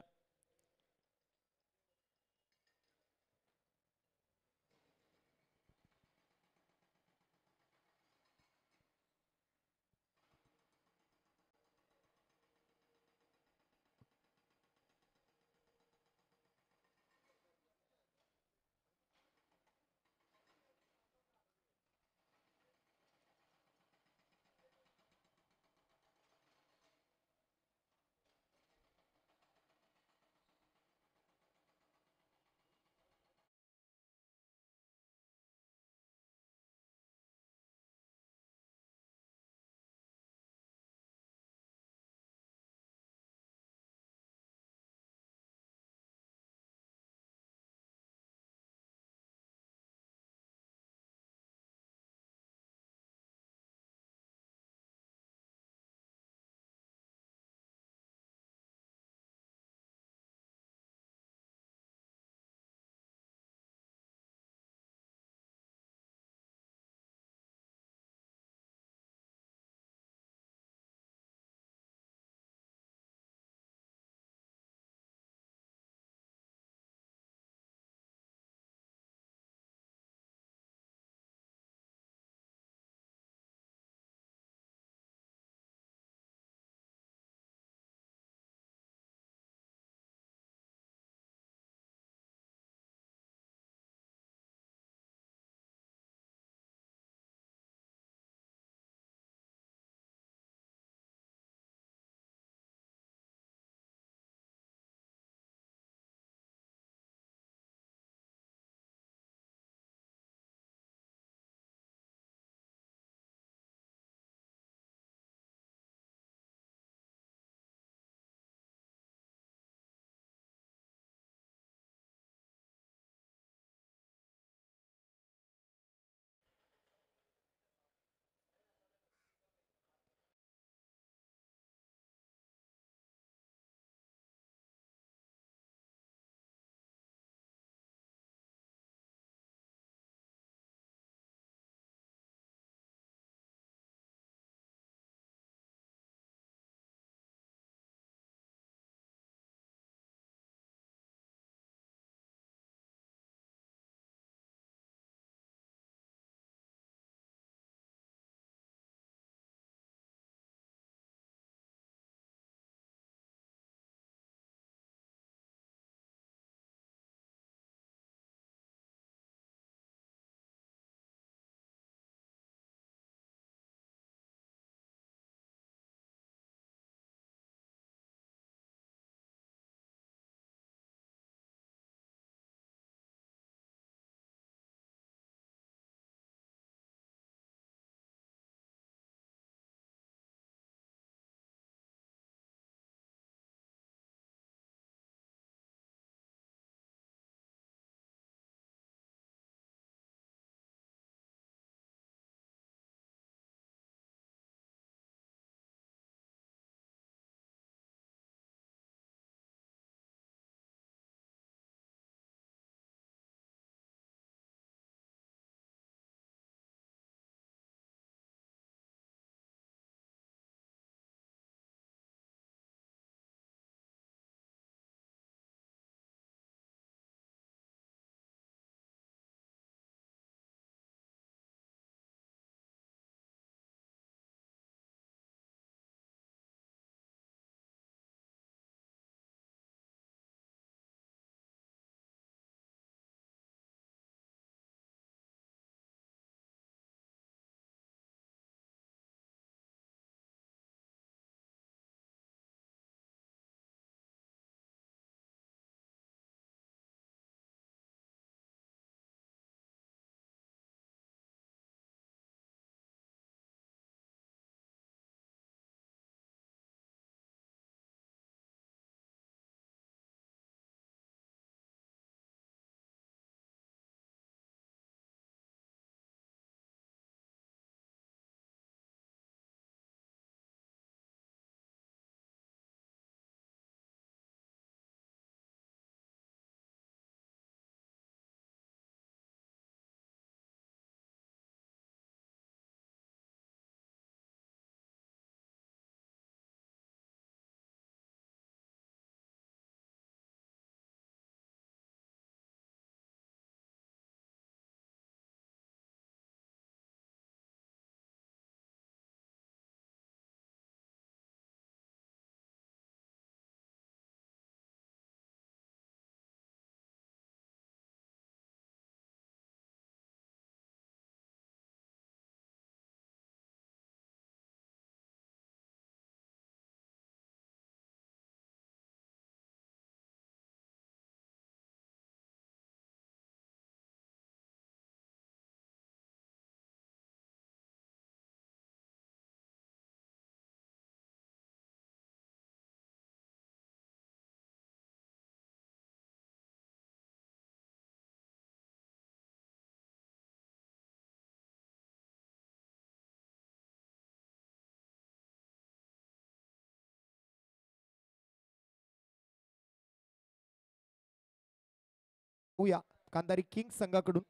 पाहूया कांदारी किंग्स संघाकडून.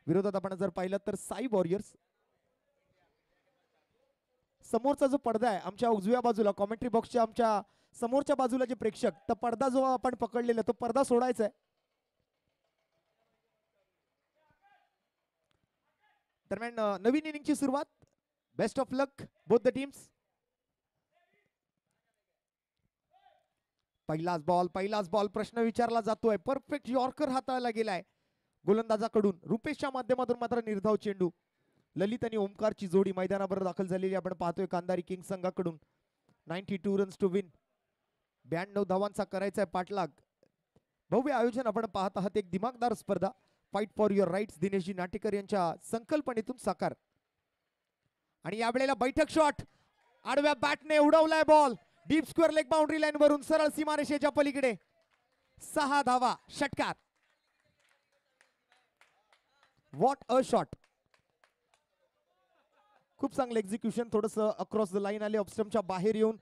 विरोधात आपण जर पाहिलं तर साई वॉरियर्स. समोरचा जो पडदा आहे आमच्या उजव्या बाजूला कॉमेंट्री बॉक्सच्या आमच्या समोरच्या बाजूला जे प्रेक्षक, तर पडदा जो आपण पकडलेला तो पडदा सोडायचा आहे. दरम्यान नवीन इनिंगची सुरुवात. Best of luck both the teams. पहिलाच बॉल प्रश्न विचारला जातोय. परफेक्ट यॉर्कर हाताळला गेलाय गोलंदाजाकडून. रुपेशच्या माध्यमातून मात्र निर्धाव चेंडू. ललित आणि ओमकारची जोडी मैदानावर दाखल झालेली आपण पाहतोय कांदारी किंग्स संघाकडून. 92 रन्स टू विन. 92 धावांचा करायचा आहे पाठलाग. भव्य आयोजन आपण पाहत आहात. एक दिमागदार स्पर्धा. फाईट फॉर युअर राईट्स दिनेशजी नाटेकर यांच्या संकल्पनेतून साकार. आणि यावेळेला बैठक शॉट. आडव्या बॅटने उडवलाय ball. Deep square leg boundary line वरून सरळ सीमारेषेच्या पलीकडे. 6 धावा. षटकार. What a shot. खूप चांगलं एक्झिक्युशन. थोडस अक्रॉस द लाईन आले. ऑफस्टमच्या बाहेर येऊन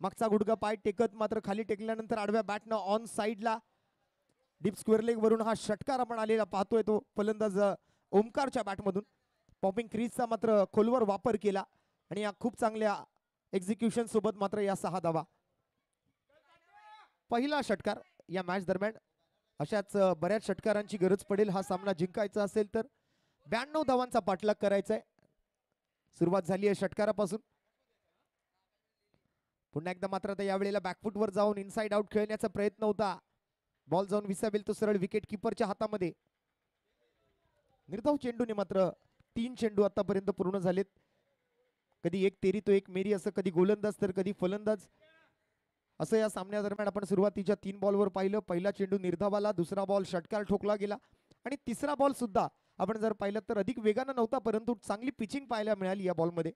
मागचा गुडघा पाय टेकत मात्र खाली टेकल्यानंतर आडव्या बॅटनं ऑन साइडला डीप स्क्वेअर लेग वरून हा षटकार आपण आलेला पाहतोय. तो फलंदाज ओमकारच्या बॅटमधून. पॉपिंग क्रीजचा मात्र खोलवर वापर केला आणि या खूप चांगल्या एक्झिक्युशन सोबत मात्र या 6 धावा. पहिला षटकार या मॅच दरम्यान. अशाच बऱ्याच षटकारांची गरज पडेल हा सामना जिंकायचा असेल तर. 92 धावांचा पाठलाग करायचा आहे. सुरुवात झाली आहे षटकारापासून. पुन्हा एकदा मात्र आता यावेळेला बॅकफुटवर जाऊन इनसाइड आउट खेळण्याचा प्रयत्न होता. बॉल जाऊन विसावेल तो सरळ विकेट किपरच्या हातामध्ये. निर्धाव चेंडूने मात्र 3 चेंडू आतापर्यंत पूर्ण झालेत. कधी एक तेरी तो एक मेरी असं, कधी गोलंदाज तर कधी फलंदाज असं या सामन्यादरम्यान आपण सुरुवातीच्या 3 बॉलवर पाहिलं. पहिला चेंडू निर्धावाला, दुसरा बॉल षटकार ठोकला गेला आणि तिसरा बॉल सुद्धा आपण जर पाहिलं तर अधिक वेगानं नव्हता, परंतु चांगली पिचिंग पाहायला मिळाली या बॉलमध्ये.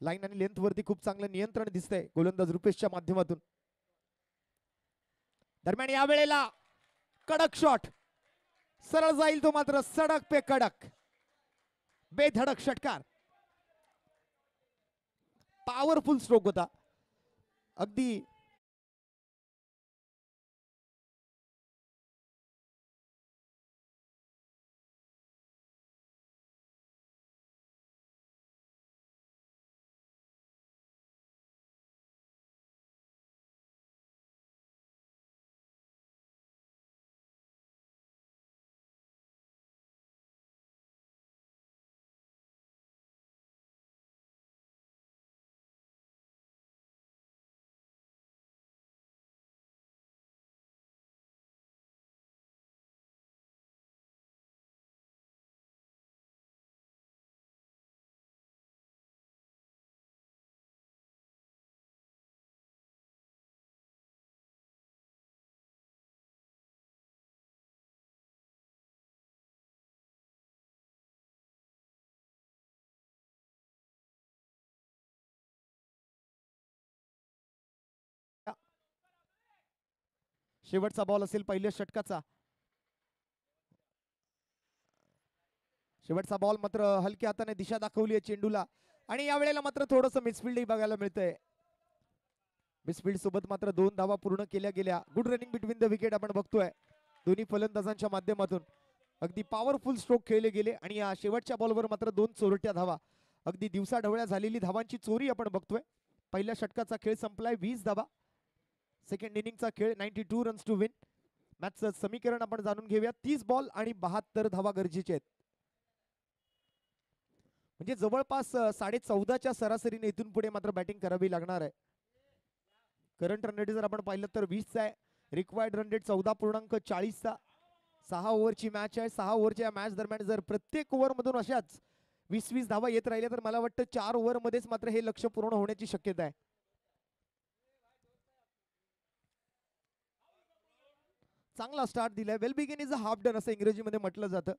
लाईन आणि लेंथ वरती खूप चांगलं नियंत्रण दिसतंय गोलंदाज रुपेशच्या माध्यमातून. दरम्यान या वेळेला कडक शॉट. सरळ जाईल तो मात्र सडक पे कडक. बेधडक षटकार. पॉवरफुल स्ट्रोक होता अगदी. शेवटचा बॉल असेल पहिल्या षटकाचा. शेवटचा बॉल मात्र हलक्या हाताने दिशा दाखवली आहे चेंडूला आणि यावेळेला मात्र थोडंसं मिसफिल्डही बघायला मिळतंय. मिसफिल्ड सोबत मात्र 2 धावा पूर्ण केल्या गेल्या. Good running between the wicket आपण बघतोय दोन्ही फलंदाजांच्या माध्यमातून. अगदी पॉवरफुल स्ट्रोक खेळले गेले आणि या शेवटच्या बॉलवर मात्र 2 चोरट्या धावा. अगदी दिवसाढवळ्या झालेली धावांची चोरी आपण बघतोय. पहिल्या षटकाचा खेळ संपलाय 20 धावा. सेकंड इनिंगचा खेळ 92 रन्स टू विन. मॅचचं समीकरण आपण जाणून घेऊया. 30 बॉल आणि 72 धावा गरजेचे आहेत. म्हणजे जवळपास 14.5च्या सरासरीने इथून पुढे मात्र बॅटिंग करावी लागणार आहे. करंट रन रेट जर आपण पाहिलं तर 20चा आहे. रिक्वायर्ड रन रेट 14.40चा. 6 ओव्हरची मॅच आहे. 6 ओव्हरच्या मॅच दरम्यान जर प्रत्येक ओव्हर मधून अशाच 20-20 धावा येत राहिल्या तर मला वाटतं 4 ओव्हर मध्येच मात्र हे लक्ष्य पूर्ण होण्याची शक्यता आहे. चांगला स्टार्ट दिलाय. Well begin is a half done असं इंग्रजीमध्ये म्हटलं जातं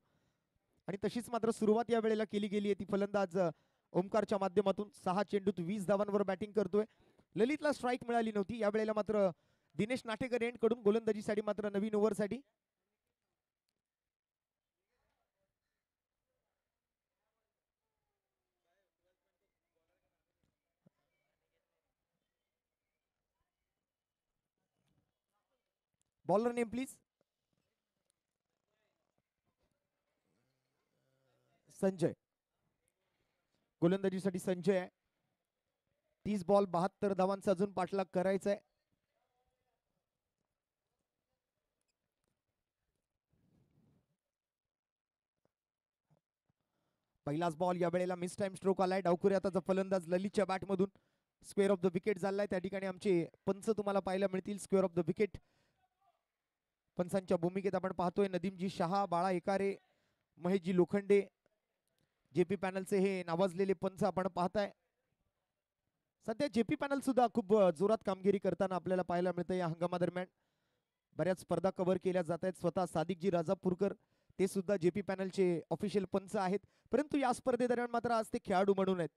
आणि तशीच मात्र सुरुवात या वेळेला केली गेली आहे. ती फलंदाज ओमकारच्या माध्यमातून 6 चेंडूत 20 धावांवर बॅटिंग करतोय. ललितला स्ट्राईक मिळाली नव्हती. या वेळेला मात्र दिनेश नाटेकर यांकडून गोलंदाजीसाठी मात्र नवीन ओव्हरसाठी बॉलर नेम प्लीज. संजय, गोलंदाजीसाठी संजय आहे. 30 बॉल 72 धावांचा अजून पाठलाग करायचा आहे. पहिलाच बॉल या वेळेला मिस टाइम स्ट्रोक आलाय. डावखुरी आताचा फलंदाज ललितच्या बॅट मधून स्क्वेअर ऑफ द विकेट झालाय. त्या ठिकाणी आमचे पंच तुम्हाला पाहायला मिळतील. स्क्वेअर ऑफ द विकेट पंचांच्या भूमिकेत आपण पाहतोय नदीमजी शहा, बाळा एकारे, महेशजी लोखंडे, जेपी पॅनलचे हे नावाजलेले पंच आपण पाहताय. सध्या जेपी पॅनल सुद्धा खूप जोरात कामगिरी करताना आपल्याला पाहायला मिळतं. या हंगामादरम्यान बऱ्याच स्पर्धा कव्हर केल्या जात आहेत. स्वतः सादिकजी राजापूरकर ते सुद्धा जेपी पॅनलचे ऑफिशियल पंच आहेत. परंतु या स्पर्धेदरम्यान मात्र आज ते खेळाडू म्हणून आहेत.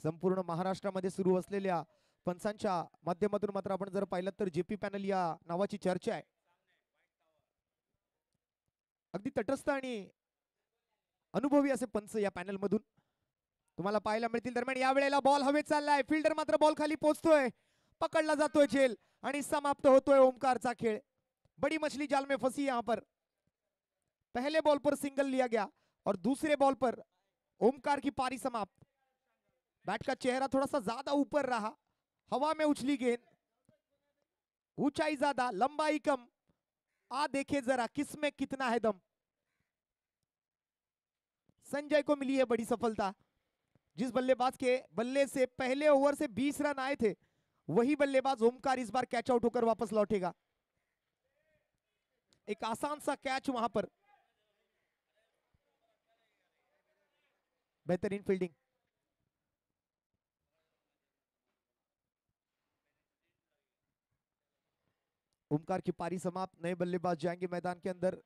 संपूर्ण महाराष्ट्रामध्ये सुरू असलेल्या पंचांच्या माध्यमातून मात्र आपण जर पाहिलं तर जेपी पॅनल या नावाची चर्चा आहे. अगदी तटस्थ आणि अनुभवी असे पंच या पॅनल मधून तुम्हाला पाहायला मिळतील. दरम्यान या वेळेला बॉल हवेत चाललाय. फिल्डर मात्र बॉल खाली पोहोचतोय, पकडला जातोय झेल आणि समाप्त होतोय ओमकारचा खेळ. बड़ी मछली जाल में फंसी यहां पर. पहले बॉल पर सिंगल लिया गया और दूसरे बॉल पर ओमकार की पारी समाप्त. बैट का चेहरा थोड़ा सा ज्यादा ऊपर रहा, हवा में उछली गेंद, ऊंचाई ज्यादा लंबाई कम. आ देखे जरा किसमें कितना है दम. संजय को मिली है बड़ी सफलता. जिस बल्लेबाज के बल्ले से पहले ओवर से 20 रन आए थे वही बल्लेबाज ओमकार इस बार कैच आउट होकर वापस लौटेगा. एक आसान सा कैच वहां पर. बेहतरीन फील्डिंग. ओमकार की पारी समाप्त. नए बल्लेबाज जाएंगे मैदान के अंदर.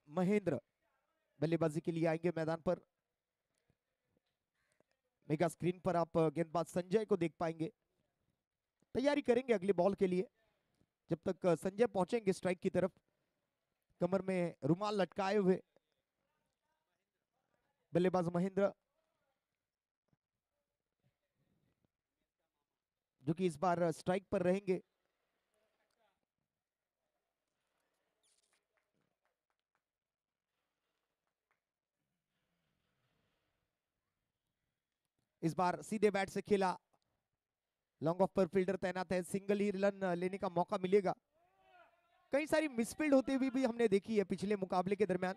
महेंद्र बल्लेबाजी के लिए आएंगे मैदान पर. मेगा स्क्रीन पर आप गेंदबाज संजय को देख पाएंगे. तैयारी करेंगे अगले बॉल के लिए. जब तक संजय पहुंचेंगे स्ट्राइक की तरफ, कमर में रुमाल लटकाए हुए बल्लेबाज महेंद्र, जो कि इस बार स्ट्राइक पर रहेंगे. इस बार सीधे बैट से खेला. लॉन्ग ऑफ पर फील्डर तैनात है. सिंगल ही रन लेने का मौका मिलेगा. कई सारी मिसफील्ड होते हुए भी हमने देखी है पिछले मुकाबले के दरमियान.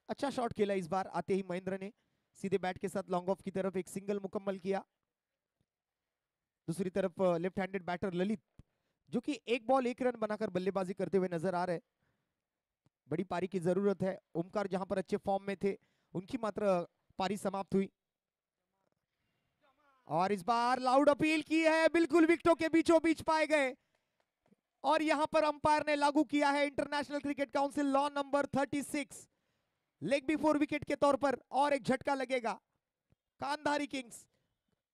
अच्छा शॉट खेला इस बार. आते ही महेंद्र ने सीधे बैट के साथ लॉन्ग ऑफ की तरफ एक सिंगल मुकम्मल किया. दूसरी तरफ लेफ्ट हैंडेड बैटर ललित, जो कि एक बॉल एक रन बनाकर बल्लेबाजी करते हुए नजर आ रहे. बड़ी पारी की जरूरत है. ओमकार जहां पर अच्छे फॉर्म में थे उनकी मात्र पारी समाप्त हुई. और इस बार लाउड अपील की है. बिल्कुल विकेटों के बीचों बीच पाए गए. और यहां पर अंपायर ने लागू किया है international cricket council law number 36. Leg before wicket के तौर पर और एक झटका लगेगा. कांधारी किंग्स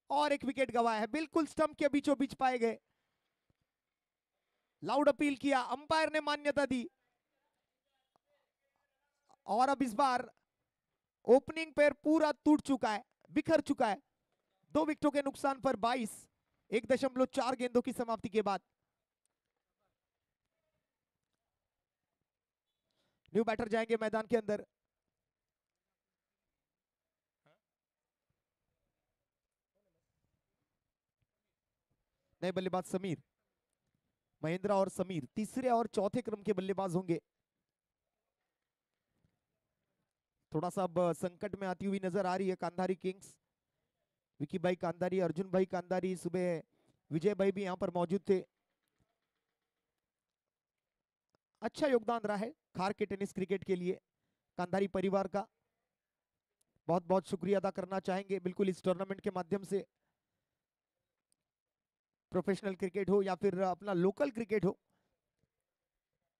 और एक विकेट गवाया है. बिल्कुल स्टंप के बीचों बीच पाए गए. लाउड अपील किया, अंपायर ने मान्यता दी. और अब इस बार ओपनिंग पैर पूरा टूट चुका है, बिखर चुका है. 2 विकेटों के नुकसान पर 22, 1.4 गेंदों की समाप्ति के बाद. न्यू बैटर जाएंगे मैदान के अंदर. नए बल्लेबाज समीर, महेंद्र और समीर तीसरे और चौथे क्रम के बल्लेबाज होंगे. थोड़ा सा अब संकट में आती हुई नजर आ रही है कांधारी किंग्स. विकी भाई कांधारी, अर्जुन भाई कांधारी, सुबह विजय भाई भी यहां पर मौजूद थे. अच्छा योगदान रहा है खार के टेनिस क्रिकेट के लिए. कांधारी परिवार का बहुत बहुत शुक्रिया अदा करना चाहेंगे. बिल्कुल इस टूर्नामेंट के माध्यम से प्रोफेशनल क्रिकेट हो या फिर अपना लोकल क्रिकेट हो,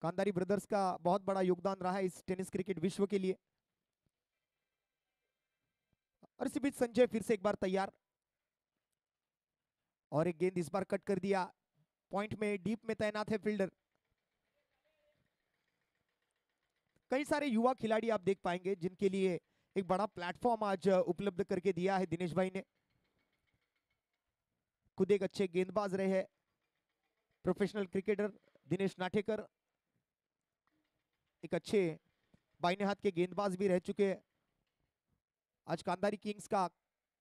कांधारी ब्रदर्स का बहुत बड़ा योगदान रहा है इस टेनिस क्रिकेट विश्व के लिए. और इसी बीच संजय फिर से एक बार तैयार. और एक गेंद इस बार कट कर दिया. पॉइंट में डीप में तैनात है फील्डर. कई सारे युवा खिलाड़ी आप देख पाएंगे जिनके लिए एक बड़ा प्लेटफॉर्म आज उपलब्ध करके दिया है दिनेश भाई ने. खुद एक अच्छे गेंदबाज रहे हैं, प्रोफेशनल क्रिकेटर दिनेश नाटेकर एक अच्छे बाईने हाथ के गेंदबाज भी रह चुके हैं। आज कांदारी किंग्स का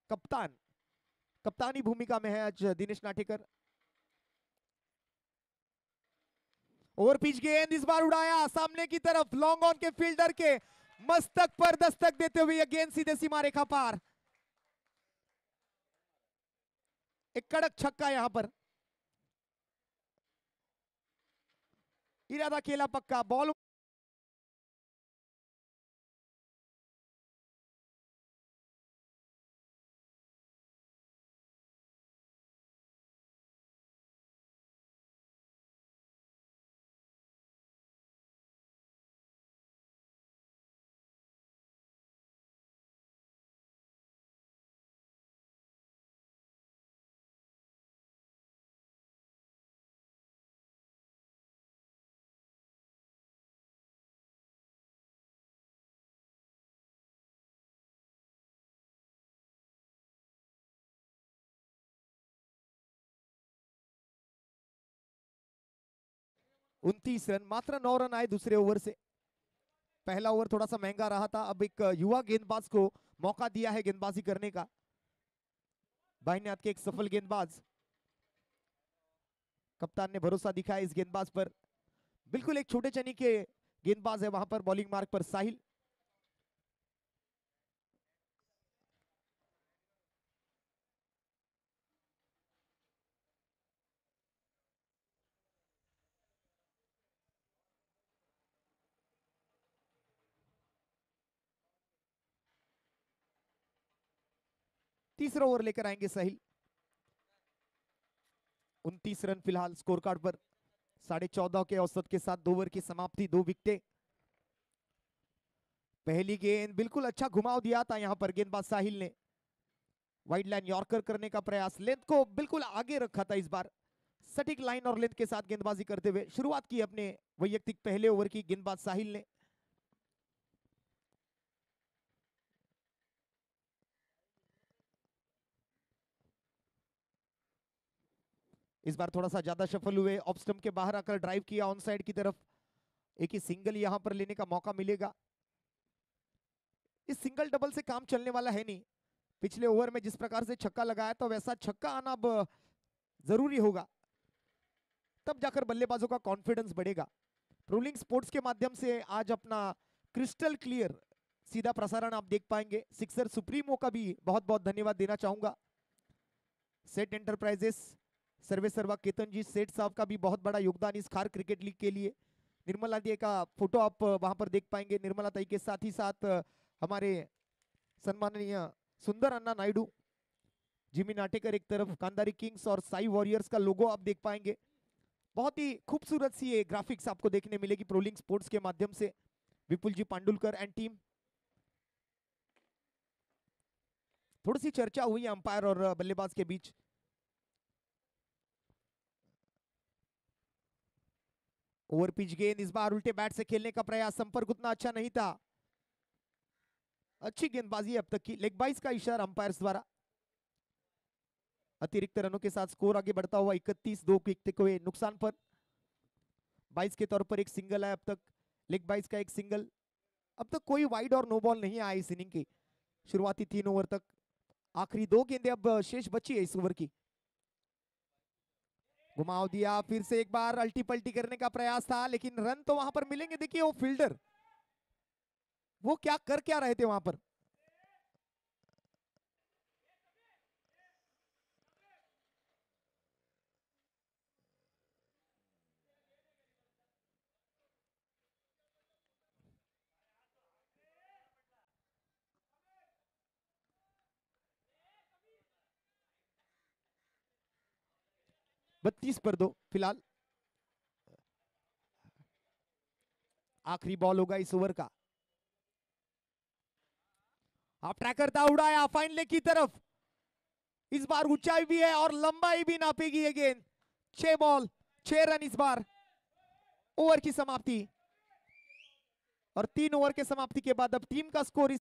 कप्तानी भूमिका में है आज दिनेश नाटेकर। ओवर पिच गेंद इस बार उड़ाया सामने की तरफ, लॉन्ग ऑन के फील्डर के मस्तक पर दस्तक देते हुए यह गेंद सीधे सीमा रेखा पार। एक कड़क छक्का यहां पर, इरादा खेला पक्का। बॉल उनतीस रन, मात्र 9 रन आए दूसरे ओवर से। पहला ओवर थोड़ा सा महंगा रहा था, अब एक युवा गेंदबाज को मौका दिया है गेंदबाजी करने का। बाईने हाथ के एक सफल गेंदबाज, कप्तान ने भरोसा दिखाया इस गेंदबाज पर। बिल्कुल एक छोटे चनी के गेंदबाज है वहां पर बॉलिंग मार्ग पर साहिल। तीसरा ओवर लेकर आएंगे साहिल। 29 रन फिलहाल स्कोर कार्ड पर, 14.5 के औसत के साथ 2 ओवर की समाप्ति, 2 विकेटें। पहली गेंद बिल्कुल अच्छा घुमाव दिया था यहां पर गेंदबाज साहिल ने। वाइड लाइन यॉर्कर करने का प्रयास, लेंथ को बिल्कुल आगे रखा था इस बार। सटीक लाइन और लेंथ के साथ गेंदबाजी करते हुए शुरुआत की अपने वैयक्तिक पहले ओवर की गेंदबाज साहिल ने। इस बार थोड़ा सा ज्यादा सफल हुए, ऑफ स्टंप के बाहर आकर ड्राइव किया ऑन साइड की तरफ। एक ही सिंगल यहां पर लेने का मौका मिलेगा। इस सिंगल डबल से काम चलने वाला है नहीं। पिछले ओवर में जिस प्रकार से छक्का लगाया तो वैसा छक्का आना अब जरूरी होगा, तब जाकर बल्लेबाजों का कॉन्फिडेंस बढ़ेगा। रोलिंग स्पोर्ट्स के माध्यम से आज अपना क्रिस्टल क्लियर सीधा प्रसारण आप देख पाएंगे। सिक्सर सुप्रीमो का भी बहुत बहुत धन्यवाद देना चाहूंगा। सेट एंटरप्राइजेस सर्वे सर्वा केतन जी सेठ साहब का भी बहुत बड़ा योगदान इस खार क्रिकेट लीग के लिए। निर्मला दी का फोटो आप वहां पर देख पाएंगे, निर्मला ताई के साथ ही साथ हमारे सम्माननीय सुंदर अन्ना नायडू, जिमी नाटेकर एक तरफ, कांदारी किंग्स और साई वॉरियर्स का लोगो आप देख पाएंगे। बहुत ही खूबसूरत सी ये ग्राफिक्स आपको देखने मिलेगी प्रोलिंग स्पोर्ट्स के माध्यम से। विपुल जी पांडुलकर एंड टीम। थोड़ी सी चर्चा हुई अंपायर और बल्लेबाज के बीच। ओवर पिच गेंद इस बार उल्टे बैट से खेलने का प्रयास, संपर्क उतना अच्छा नहीं था। अच्छी गेंदबाजी अब तक की, लेग बाइस का इशारा अंपायर्स द्वारा। अतिरिक्त रनों के साथ स्कोर आगे बढ़ता हुआ 31, 2 विकेट के नुकसान पर। 22 के तौर पर एक सिंगल है अब तक, लेग बाइस का एक सिंगल। अब तक कोई वाइड और नो बॉल नहीं आया इस इनिंग की शुरुआती 3 ओवर तक। आखिरी 2 गेंदें अब शेष बची है इस ओवर की। घुमाव दिया, फिर से एक बार अल्टी पल्टी करने का प्रयास था, लेकिन रन तो वहां पर मिलेंगे। देखिए वो फील्डर, वो क्या कर क्या रहे थे वहां पर। बत्तीस पर 2 फिलहाल। आखिरी बॉल होगा इस ओवर का। आप ट्रैकर था, उड़ाया फाइन लेग की तरफ। इस बार ऊंचाई भी है और लंबाई भी नापेगी ये गेंद। 6 बॉल 6 रन इस बार। ओवर की समाप्ति, और 3 ओवर के समाप्ति के बाद अब टीम का स्कोर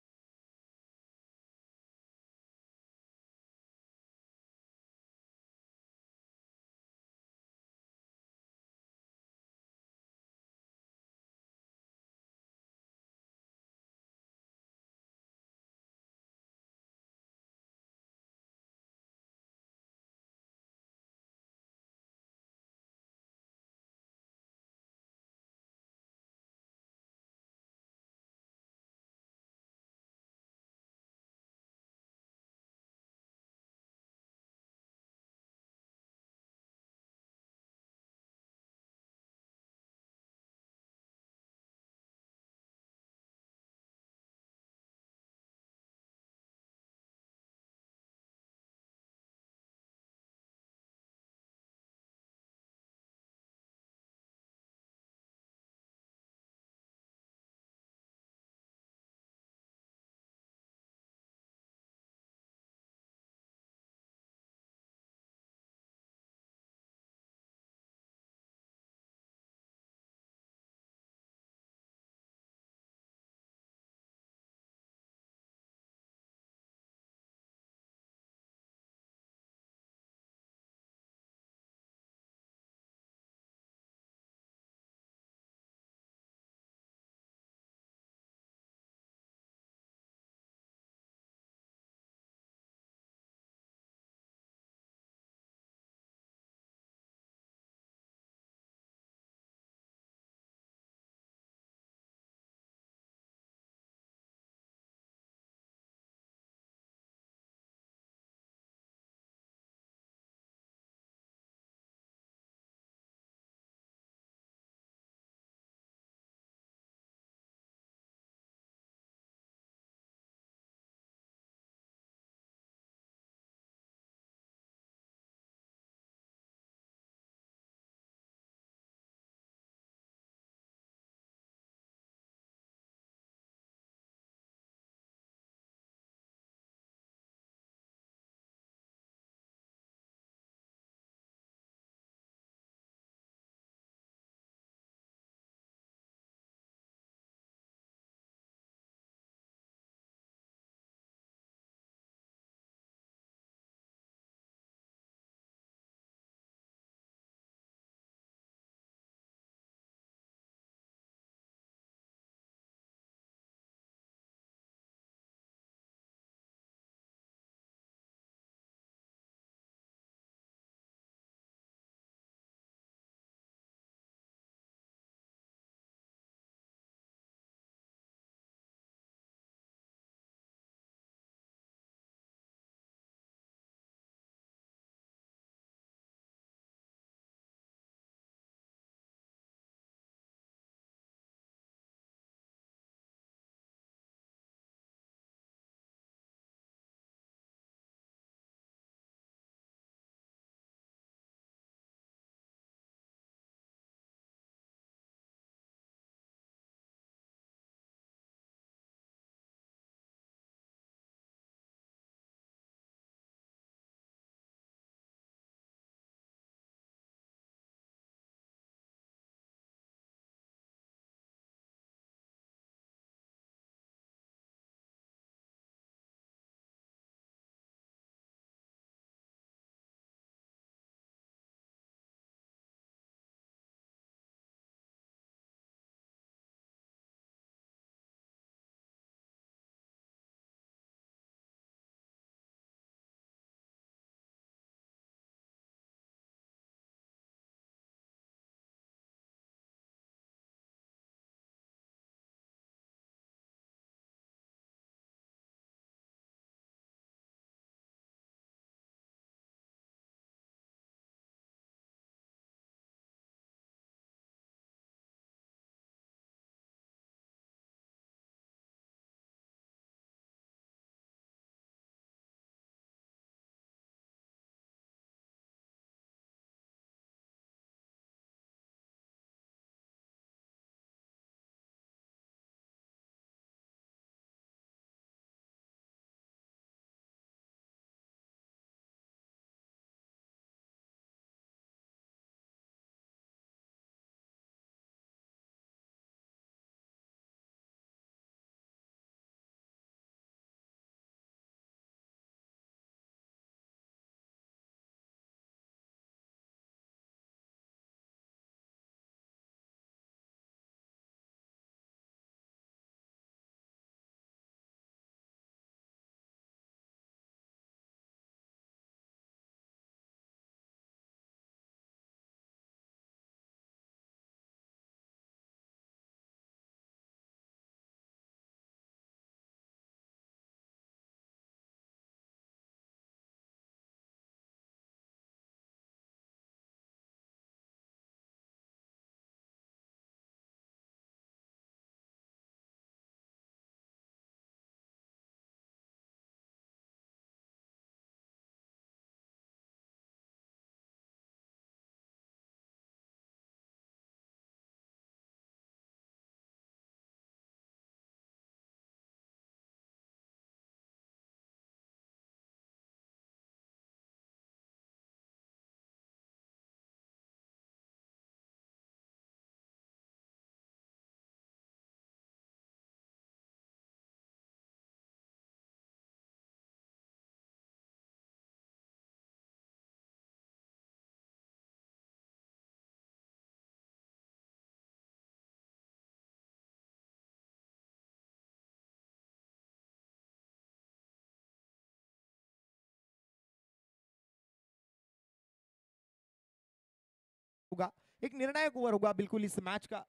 एक निर्णायक ओवर होगा बिल्कुल इस मैच का।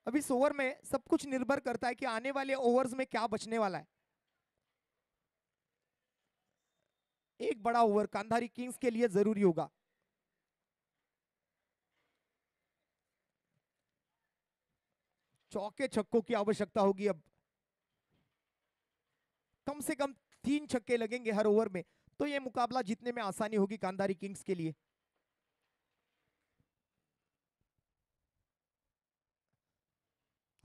अब इस ओवर में सब कुछ निर्भर करता है कि आने वाले ओवर्स में क्या बचने वाला है। एक बड़ा ओवर कांधारी किंग्स के लिए जरूरी होगा। चौके छक्कों की आवश्यकता होगी अब। कम से कम 3 छक्के लगेंगे हर ओवर में, तो यह मुकाबला जीतने में आसानी होगी कांधारी किंग्स के लिए।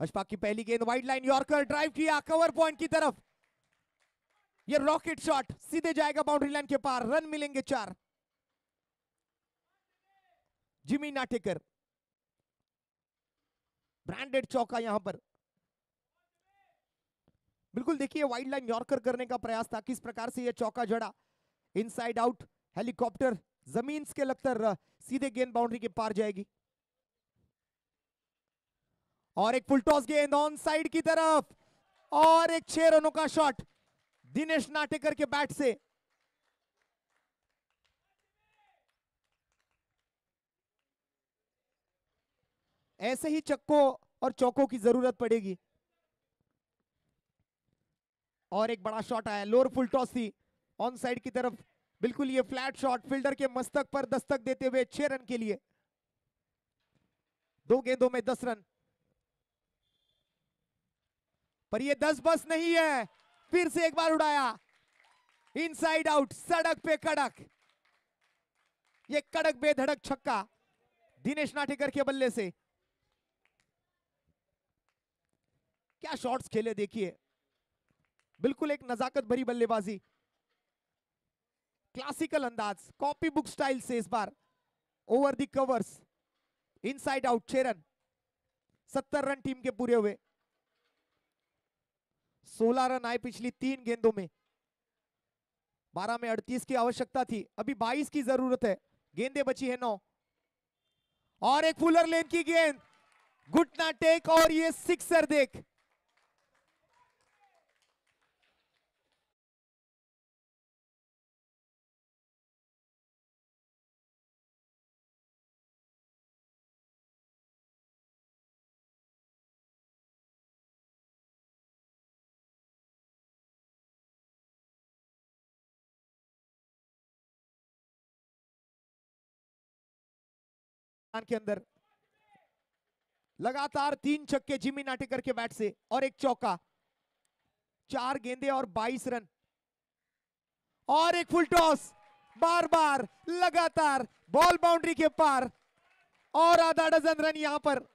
अशफाक की पहली गेंद वाइड लाइन, यॉर्कर ड्राइव किया कवर पॉइंट की तरफ। ये रॉकेट शॉट सीधे जाएगा बाउंड्री लाइन के पार, रन मिलेंगे 4। जिमी नाटेकर ब्रांडेड चौका यहां पर। बिल्कुल देखिए वाइड लाइन यॉर्कर करने का प्रयास था, किस प्रकार से यह चौका जड़ा। इनसाइड आउट हेलीकॉप्टर जमीन के लगकर सीधे गेंद बाउंड्री के पार जाएगी। और एक फुल टॉस गेंद ऑन साइड की तरफ, और एक 6 रनों का शॉट दिनेश नाटेकर के बैट से। ऐसे ही चक्कों और चौकों की जरूरत पड़ेगी। और एक बड़ा शॉट आया, लोअर फुल टॉस थी ऑन साइड की तरफ। बिल्कुल ये फ्लैट शॉट फील्डर के मस्तक पर दस्तक देते हुए 6 रन के लिए। 2 गेंदों में 10 रन। पर ये 10 बस नहीं है, फिर से एक बार उड़ाया इनसाइड आउट, सड़क पे कड़क। ये कड़क बेधड़क छक्का दिनेश नाटेकर के बल्ले से। क्या शॉट्स खेले देखिए, बिल्कुल एक नजाकत भरी बल्लेबाजी, क्लासिकल अंदाज, कॉपी बुक स्टाइल से इस बार over the covers. Inside out 6 run, 70 run team के पूरे हुए। 16 रन आए पिछली 3 गेंदों में। 12 में 38 की आवश्यकता थी, अभी 22 की जरूरत है। गेंदें बची है 9। और एक फुलर लेन की गेंद, घुटना टेक, और ये सिक्सर देख। के अंदर लगातार 3 छक्के जिमी नाटेकर के बैट से, और एक चौका। 4 गेंदे और 22 रन। और एक फुल टॉस, बार बार लगातार बॉल बाउंड्री के पार, और आधा डजन रन यहां पर।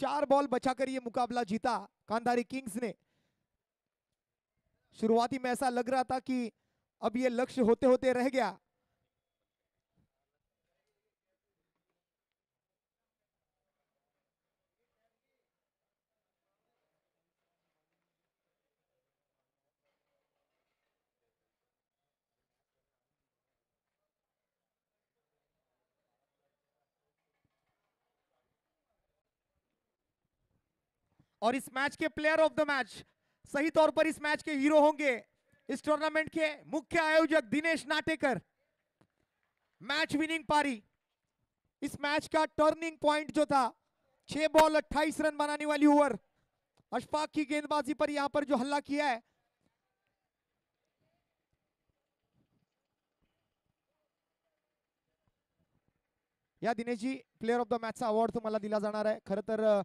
4 बॉल बचाकर ये मुकाबला जीता कांधारी किंग्स ने। शुरुआती में ऐसा लग रहा था कि अब ये लक्ष्य होते होते रह गया। और इस मैच के प्लेयर ऑफ द मैच, सही तौर पर इस मैच के हीरो होंगे इस टूर्नामेंट के मुख्य आयोजक दिनेश नाटेकर। मैच विनिंग पारी, इस मैच का टर्निंग पॉइंट जो था, 6 बॉल 28 रन बनाने वाली ओवर, अशफाक की गेंदबाजी पर यहां पर जो हल्ला किया है। या Dinesh ji, player of the मॅचचा award तुम्हाला दिला जाणार आहे। खरं तर